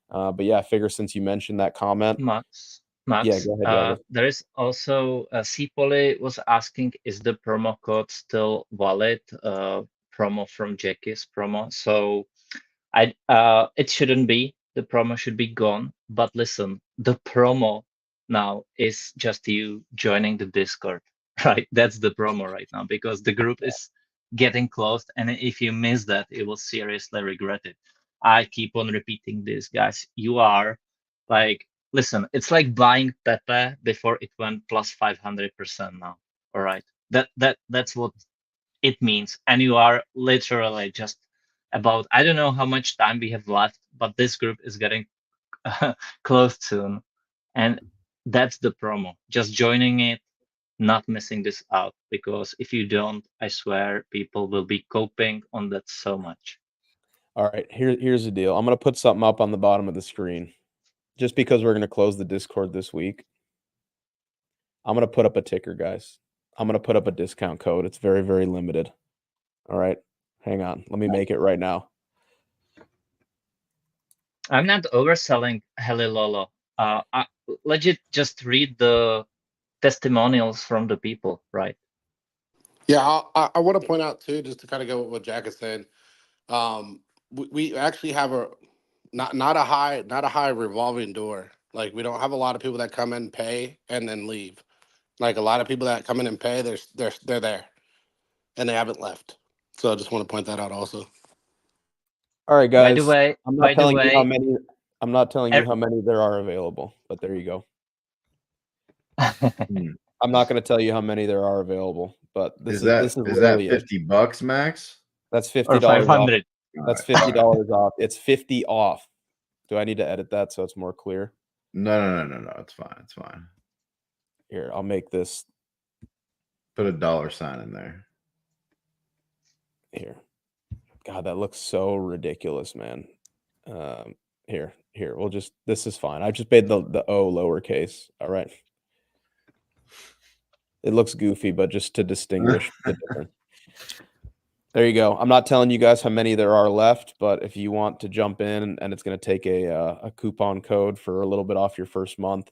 But yeah, I figure since you mentioned that comment, Max, yeah, go ahead. there is also C-Poly was asking, is the promo code still valid? Promo from Jackie's promo. So it shouldn't be. The promo should be gone. But listen, the promo now is just you joining the Discord, right? That's the promo right now because the group is getting closed, and if you miss that, you will seriously regret it. I keep on repeating this, guys. You are like, listen, it's like buying Pepe before it went plus 500% now. All right. That's what it means. And you are literally just about, I don't know how much time we have left, but this group is getting closed soon. And that's the promo. Just joining it, not missing this out, because if you don't, I swear people will be coping on that so much. All right, here's the deal. I'm going to put something up on the bottom of the screen. Just because we're going to close the Discord this week, I'm going to put up a ticker, guys. I'm going to put up a discount code. It's very, very limited. All right, hang on. Let me make it right now. I'm not overselling Helilolo. Legit, just read the testimonials from the people, right? Yeah, I want to point out too, just to kind of go with what Jack is saying. We actually have a not a high revolving door. Like, we don't have a lot of people that come in, pay, and then leave. Like, a lot of people that come in and pay, they're there, and they haven't left. So I just want to point that out also. All right, guys. By the way, I'm not telling you how many. I'm not telling you how many there are available, but there you go. I'm not going to tell you how many there are available, but this is that $50, Max? That's $50 or 500. Off. That's $50 off. It's 50 off. Do I need to edit that so it's more clear? No. It's fine. It's fine. Here, I'll make this. Put a $sign in there. Here. God, that looks so ridiculous, man. Here. We'll just. This is fine. I just made the O lowercase. All right. It looks goofy, but just to distinguish the difference. There you go. I'm not telling you guys how many there are left, but if you want to jump in and it's going to take a coupon code for a little bit off your first month,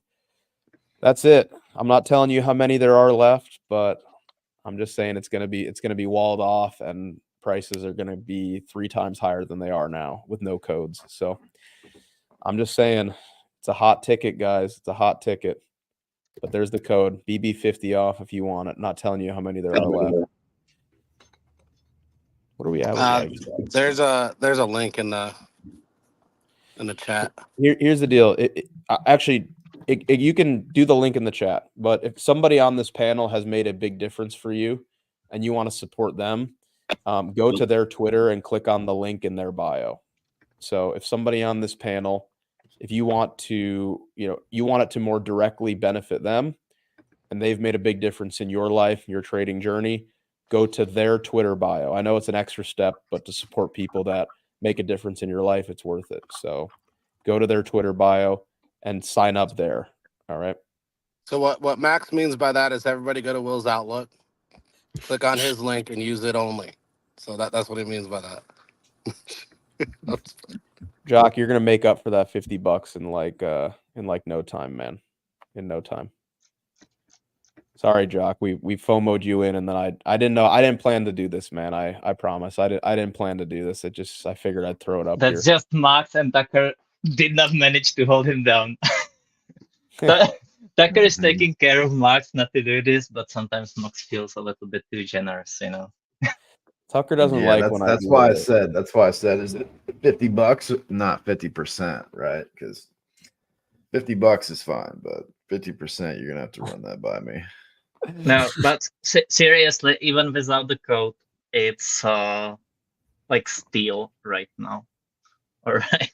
that's it. I'm not telling you how many there are left, but I'm just saying it's going to be walled off, and prices are going to be 3 times higher than they are now with no codes. So I'm just saying it's a hot ticket, guys. It's a hot ticket. But there's the code, BB50 off if you want it. Not telling you how many there are left. What are we at? There's a link in the chat. Here's the deal. You can do the link in the chat, but if somebody on this panel has made a big difference for you and you want to support them, go to their Twitter and click on the link in their bio. So if somebody on this panel, if you want to, you want it to more directly benefit them and they've made a big difference in your life, your trading journey, go to their Twitter bio. I know it's an extra step, but to support people that make a difference in your life, it's worth it. So go to their Twitter bio and sign up there. All right. So what Max means by that is everybody go to Will's Outlook, click on his link, and use it only. So that's what he means by that. Jock, you're gonna make up for that $50 in like no time, man. In no time. Sorry, Jock. We FOMO'd you in, and then I didn't plan to do this, man. I promise. I didn't plan to do this. I figured I'd throw it up. That's here. just Max, and Tucker did not manage to hold him down. Tucker is taking care of Max not to do this, but sometimes Max feels a little bit too generous, Tucker doesn't like when that's why I said. That's why I said, is it $50, not 50%, right? Because $50 is fine, but 50%, you're gonna have to run that by me. No, but seriously, even without the code, it's like steal right now. All right.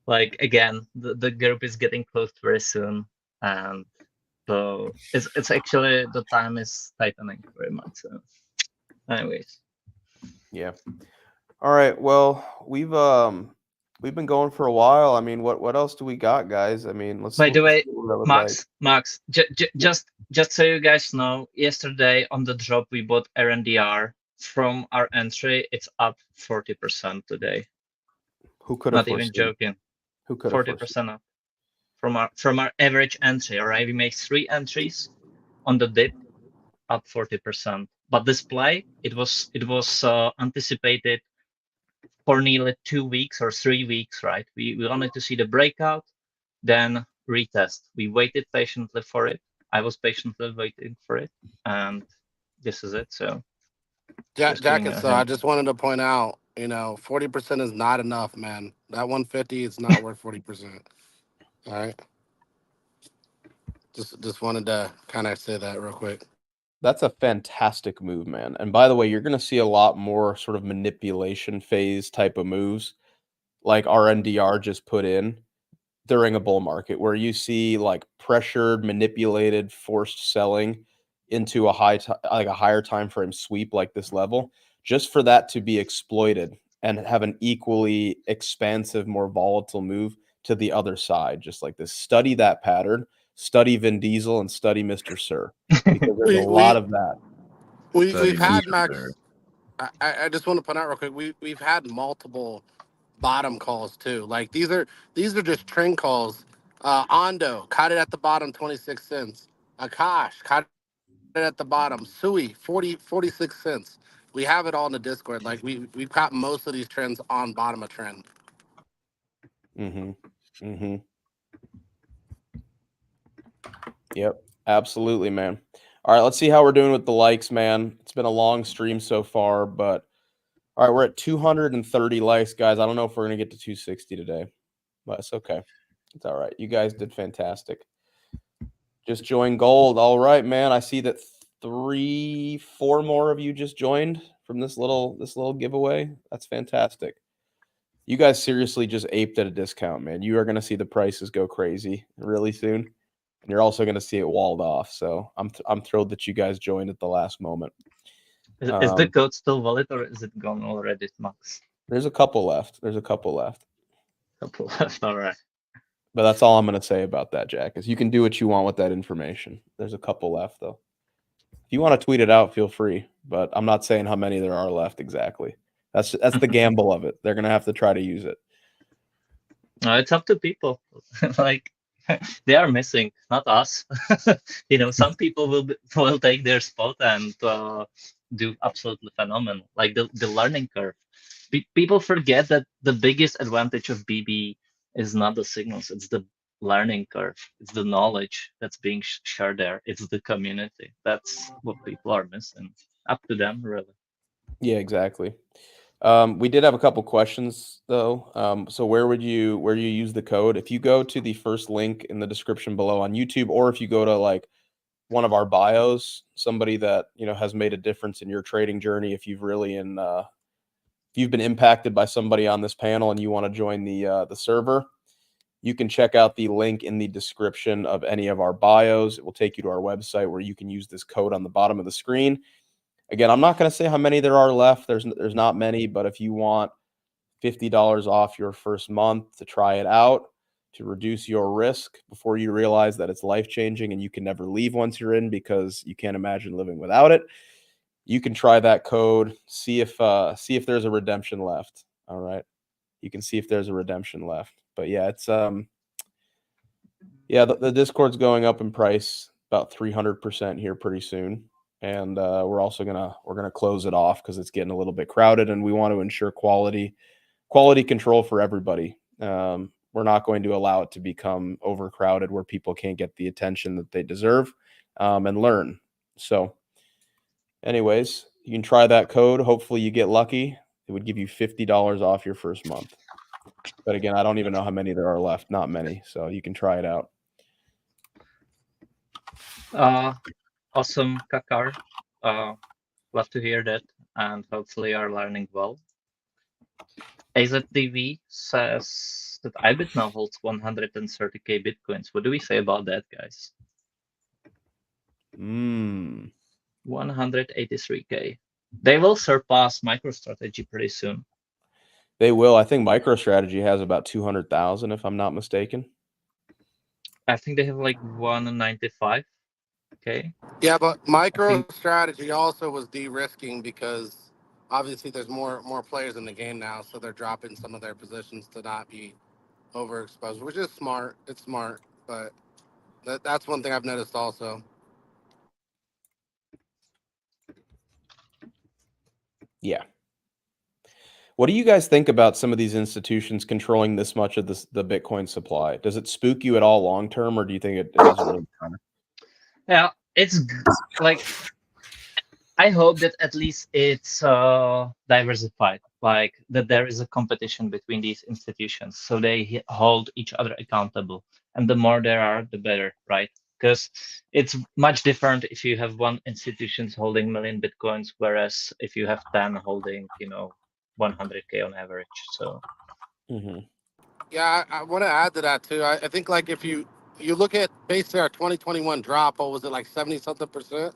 Like, again, the group is getting closed very soon, and so it's actually, the time is tightening very much. So, anyways. Yeah. All right. Well, we've been going for a while. I mean, what else do we got, guys? I mean, let's. By the way, Max, just so you guys know, yesterday on the drop we bought RNDR from our entry. It's up 40% today. Who could have? Not even joking. Who could 40% up from our average entry. All right, we make 3 entries on the dip, up 40%. But this play, it was anticipated for nearly 2 weeks or 3 weeks, right? We wanted to see the breakout, then retest. We waited patiently for it. I was patiently waiting for it, and this is it. So, Jack, so I just wanted to point out, You know, 40% is not enough, man. That 150 is not worth 40%. All right. Just wanted to kind of say that real quick. That's a fantastic move, man. And by the way, you're going to see a lot more sort of manipulation phase type of moves like our NDR just put in during a bull market, where you see like pressured, manipulated, forced selling into a like a higher time frame sweep like this level, just for that to be exploited and have an equally expansive, more volatile move to the other side, just like this. Study that pattern, study Vin Diesel, and study Mr. Sir, because there's a lot of that. We've had Mr. Max. Sir. I just want to point out real quick. We've had multiple bottom calls too. Like these are just trend calls. Ando caught it at the bottom, 26 cents. Akash caught it at the bottom. Sui 46 cents. We have it all in the Discord. Like we've caught most of these trends on bottom of trend. Yep, absolutely, man. All right, let's see how we're doing with the likes, man. It's been a long stream so far, but all right, we're at 230 likes, guys. I don't know if we're going to get to 260 today, but it's okay. It's all right. You guys did fantastic. Just joined gold. All right, man. I see that 4 more of you just joined from this little giveaway. That's fantastic. You guys seriously just aped at a discount, man. You are going to see the prices go crazy really soon, and you're also going to see it walled off. So I'm thrilled that you guys joined at the last moment. Is the code still valid, or is it gone already, Max? There's a couple left. Couple left. All right. But that's all I'm going to say about that, Jack, is you can do what you want with that information. There's a couple left, though. If you want to tweet it out, feel free. But I'm not saying how many there are left exactly. That's the gamble of it. They're going to have to try to use it. It's up to people. Like, they are missing, not us. Some people will take their spot and do absolutely phenomenal. Like the learning curve. People forget that the biggest advantage of BB is not the signals, it's the learning curve. It's the knowledge that's being shared there. It's the community. That's what people are missing. Up to them, really. Yeah, exactly. We did have a couple questions though. So where you use the code? If you go to the first link in the description below on YouTube, or if you go to like one of our bios, somebody that has made a difference in your trading journey, if you've been impacted by somebody on this panel and you want to join the server, you can check out the link in the description of any of our bios. It will take you to our website where you can use this code on the bottom of the screen. Again, I'm not going to say how many there are left. There's not many, but if you want $50 off your first month to try it out, to reduce your risk before you realize that it's life-changing and you can never leave once you're in because you can't imagine living without it, you can try that code, see if there's a redemption left. All right. You can see if there's a redemption left. But yeah, it's the Discord's going up in price about 300% here pretty soon. And we're also gonna close it off because it's getting a little bit crowded, and we want to ensure quality control for everybody. We're not going to allow it to become overcrowded where people can't get the attention that they deserve and learn. So anyways, you can try that code. Hopefully you get lucky. It would give you $50 off your first month. But again, I don't even know how many there are left. Not many. So you can try it out. Awesome, Kakar. Love to hear that, and hopefully you are learning well. AZTV says that IBIT now holds 130k bitcoins. What do we say about that, guys? 183k. They will surpass MicroStrategy pretty soon. They will. I think MicroStrategy has about 200,000, if I'm not mistaken. I think they have like 195. Okay. Yeah, but MicroStrategy also was de-risking because obviously there's more players in the game now, so they're dropping some of their positions to not be overexposed, which is smart. It's smart, but that's one thing I've noticed also. Yeah. What do you guys think about some of these institutions controlling this much of the Bitcoin supply? Does it spook you at all long term, or do you think it doesn't really matter? Yeah, it's like, I hope that at least it's diversified. like that there is a competition between these institutions, so they hold each other accountable, and the more there are, the better, right? Because it's much different if you have one institution holding million bitcoins, whereas if you have 10 holding, 100K on average. So Yeah, I want to add to that too. I think like if you look at basically our 2021 drop, what was it, like 70 something percent?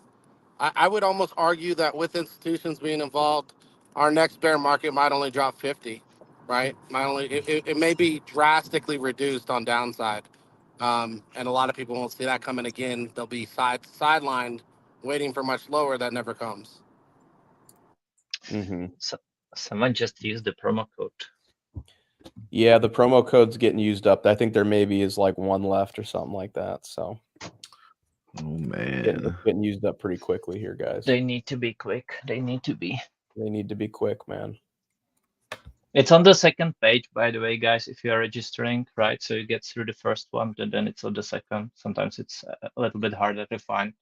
I would almost argue that with institutions being involved, our next bear market might only drop 50, right? It may be drastically reduced on downside, and a lot of people won't see that coming again. They'll be sidelined, waiting for much lower that never comes. So someone just used the promo code. Yeah, the promo code's getting used up. I think there maybe is like one left or something like that. So, oh man, getting used up pretty quickly here, guys. They need to be quick. They need to be quick, man. It's on the second page, by the way, guys, if you are registering, right? So you get through the first one, and then it's on the second. Sometimes it's a little bit harder to find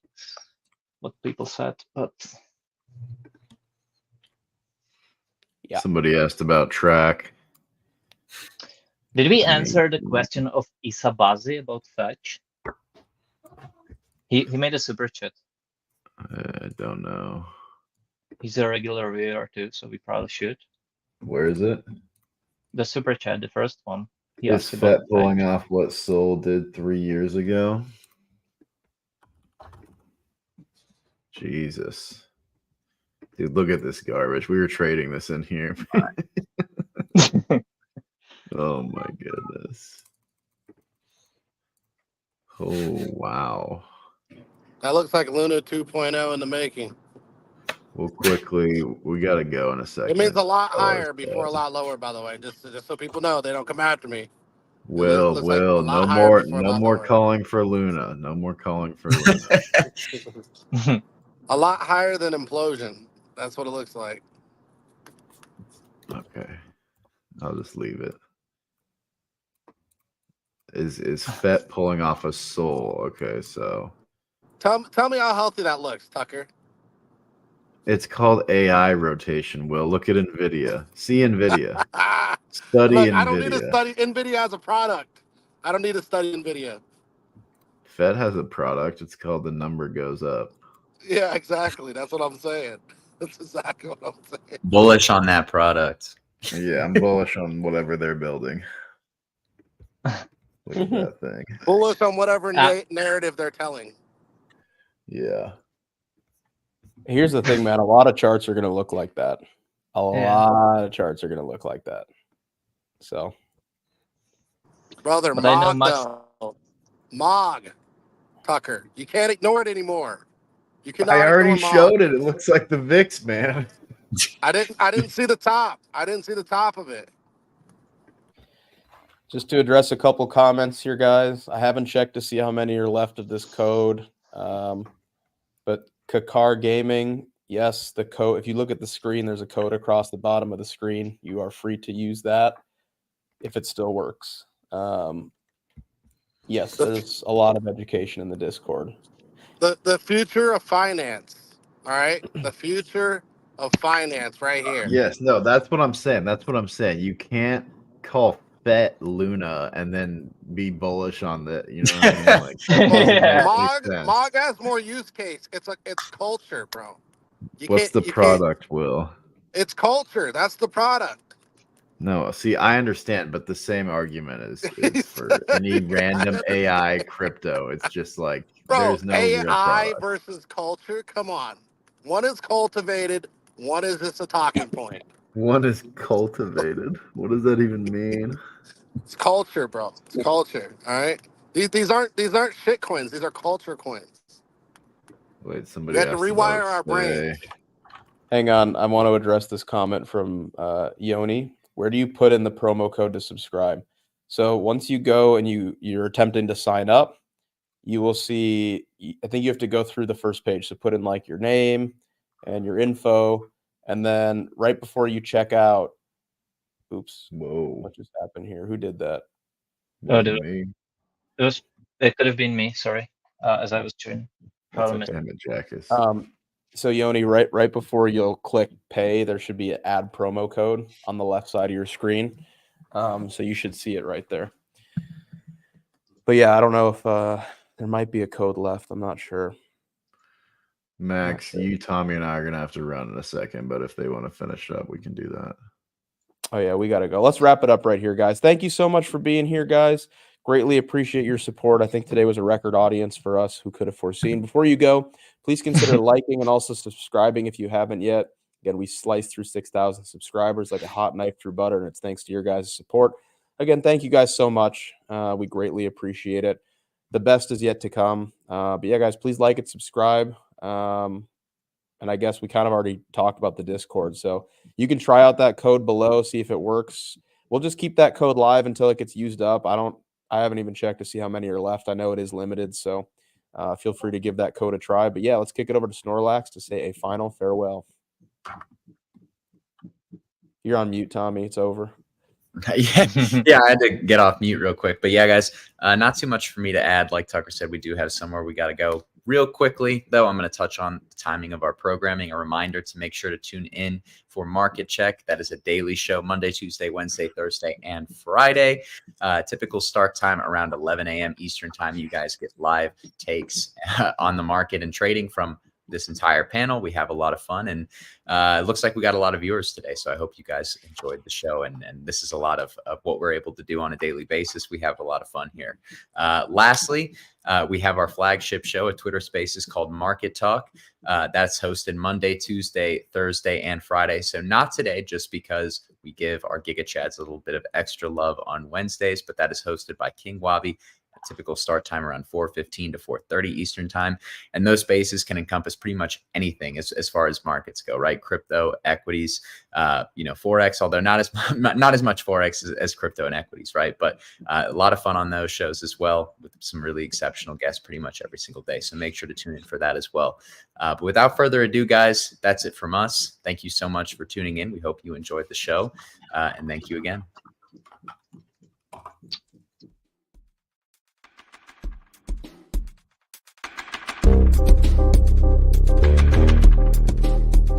what people said, but yeah. Somebody asked about track. Did we answer the question of Isabazi about fetch? He made a super chat. I don't know. He's a regular viewer too, so we probably should. Where is it? The super chat, the first one. Is Fett pulling off what Sol did 3 years ago? Jesus. Dude, look at this garbage. We were trading this in here. Oh my goodness. Oh, wow. That looks like Luna 2.0 in the making. We'll quickly, we got to go in a second. It means a lot higher before a lot lower, by the way, just so people know they don't come after me. Will, no more calling for Luna. No more calling for Luna. A lot higher than implosion. That's what it looks like. Okay. I'll just leave it. Is Fett pulling off a Sol? Okay, so tell me how healthy that looks, Tucker. It's called AI rotation. Will, look at NVIDIA. See NVIDIA. Study Look, NVIDIA. I don't need to study NVIDIA as a product. I don't need to study NVIDIA. Fed has a product. It's called the number goes up. Yeah, exactly. That's what I'm saying. That's exactly what I'm saying. Bullish on that product. Yeah, I'm bullish on whatever they're building. Look at that thing. Bullish on whatever narrative they're telling. Yeah. Here's the thing, man. A lot of charts are going to look like that. A lot of charts are going to look like that. So, brother, Mog, Tucker, you can't ignore it anymore. You cannot. I already showed it. It looks like the VIX, man. I didn't see the top. I didn't see the top of it. Just to address a couple comments here, guys. I haven't checked to see how many are left of this code. But Kakar Gaming, yes, the code. If you look at the screen, there's a code across the bottom of the screen. You are free to use that if it still works. Yes, there's a lot of education in the Discord. The future of finance. All right, the future of finance, right here. Yes, no, that's what I'm saying. That's what I'm saying. You can't call Fett Luna and then be bullish on the, you know what I mean? Like, Mog has more use case. It's culture, bro. What's the product, Will? It's culture. That's the product. No, see, I understand, but the same argument is for any random AI crypto. It's just like, bro, there's no AI real product. versus culture. Come on, one is cultivated, one is just a talking point. One is cultivated. What does that even mean? It's culture, bro. It's culture. All right. These aren't shit coins. These are culture coins. Wait, somebody. We have to rewire our brain. Hang on, I want to address this comment from Yoni. Where do you put in the promo code to subscribe? So once you go and you're attempting to sign up, you will see, I think you have to go through the first page. So put in like your name and your info. And then right before you check out, oops. Whoa. What just happened here? Who did that? It could have been me, sorry. As I was doing. That's okay, I'm a jackass. So Yoni, right before you'll click pay, there should be an add promo code on the left side of your screen. So you should see it right there. But yeah, I don't know if there might be a code left. I'm not sure. Max, you, Tommy, and I are gonna have to run in a second, but if they want to finish up, we can do that. Oh yeah, we gotta go. Let's wrap it up right here, guys. Thank you so much for being here, guys. Greatly appreciate your support. I think today was a record audience for us. Who could have foreseen? Before you go, please consider liking and also subscribing if you haven't yet. Again, we sliced through 6,000 subscribers like a hot knife through butter, and it's thanks to your guys' support. Again, thank you guys so much. We greatly appreciate it. The best is yet to come. But yeah, guys, please like it, subscribe. And I guess we kind of already talked about the Discord. So you can try out that code below, see if it works. We'll just keep that code live until it gets used up. I haven't even checked to see how many are left. I know it is limited, so feel free to give that code a try. But yeah, let's kick it over to Snorlax to say a final farewell. You're on mute, Tommy. It's over. Yeah, I had to get off mute real quick. But yeah, guys, not too much for me to add. Like Tucker said, we do have somewhere we got to go. Real quickly, though, I'm going to touch on the timing of our programming. A reminder to make sure to tune in for Market Check. That is a daily show, Monday, Tuesday, Wednesday, Thursday, and Friday. Typical start time around 11 a.m. Eastern time. You guys get live takes on the market and trading from this entire panel. We have a lot of fun, and it looks like we got a lot of viewers today. So I hope you guys enjoyed the show. And this is a lot of what we're able to do on a daily basis. We have a lot of fun here. Lastly, we have our flagship show at Twitter Spaces called Market Talk. That's hosted Monday, Tuesday, Thursday, and Friday. So not today, just because we give our Giga Chads a little bit of extra love on Wednesdays, but that is hosted by King Wabi. Typical start time around 4:15 to 4:30 Eastern time. And those spaces can encompass pretty much anything as far as markets go, right? Crypto, equities, Forex, although not as much Forex as crypto and equities, right? But a lot of fun on those shows as well, with some really exceptional guests pretty much every single day. So make sure to tune in for that as well. But without further ado, guys, that's it from us. Thank you so much for tuning in. We hope you enjoyed the show. And thank you again.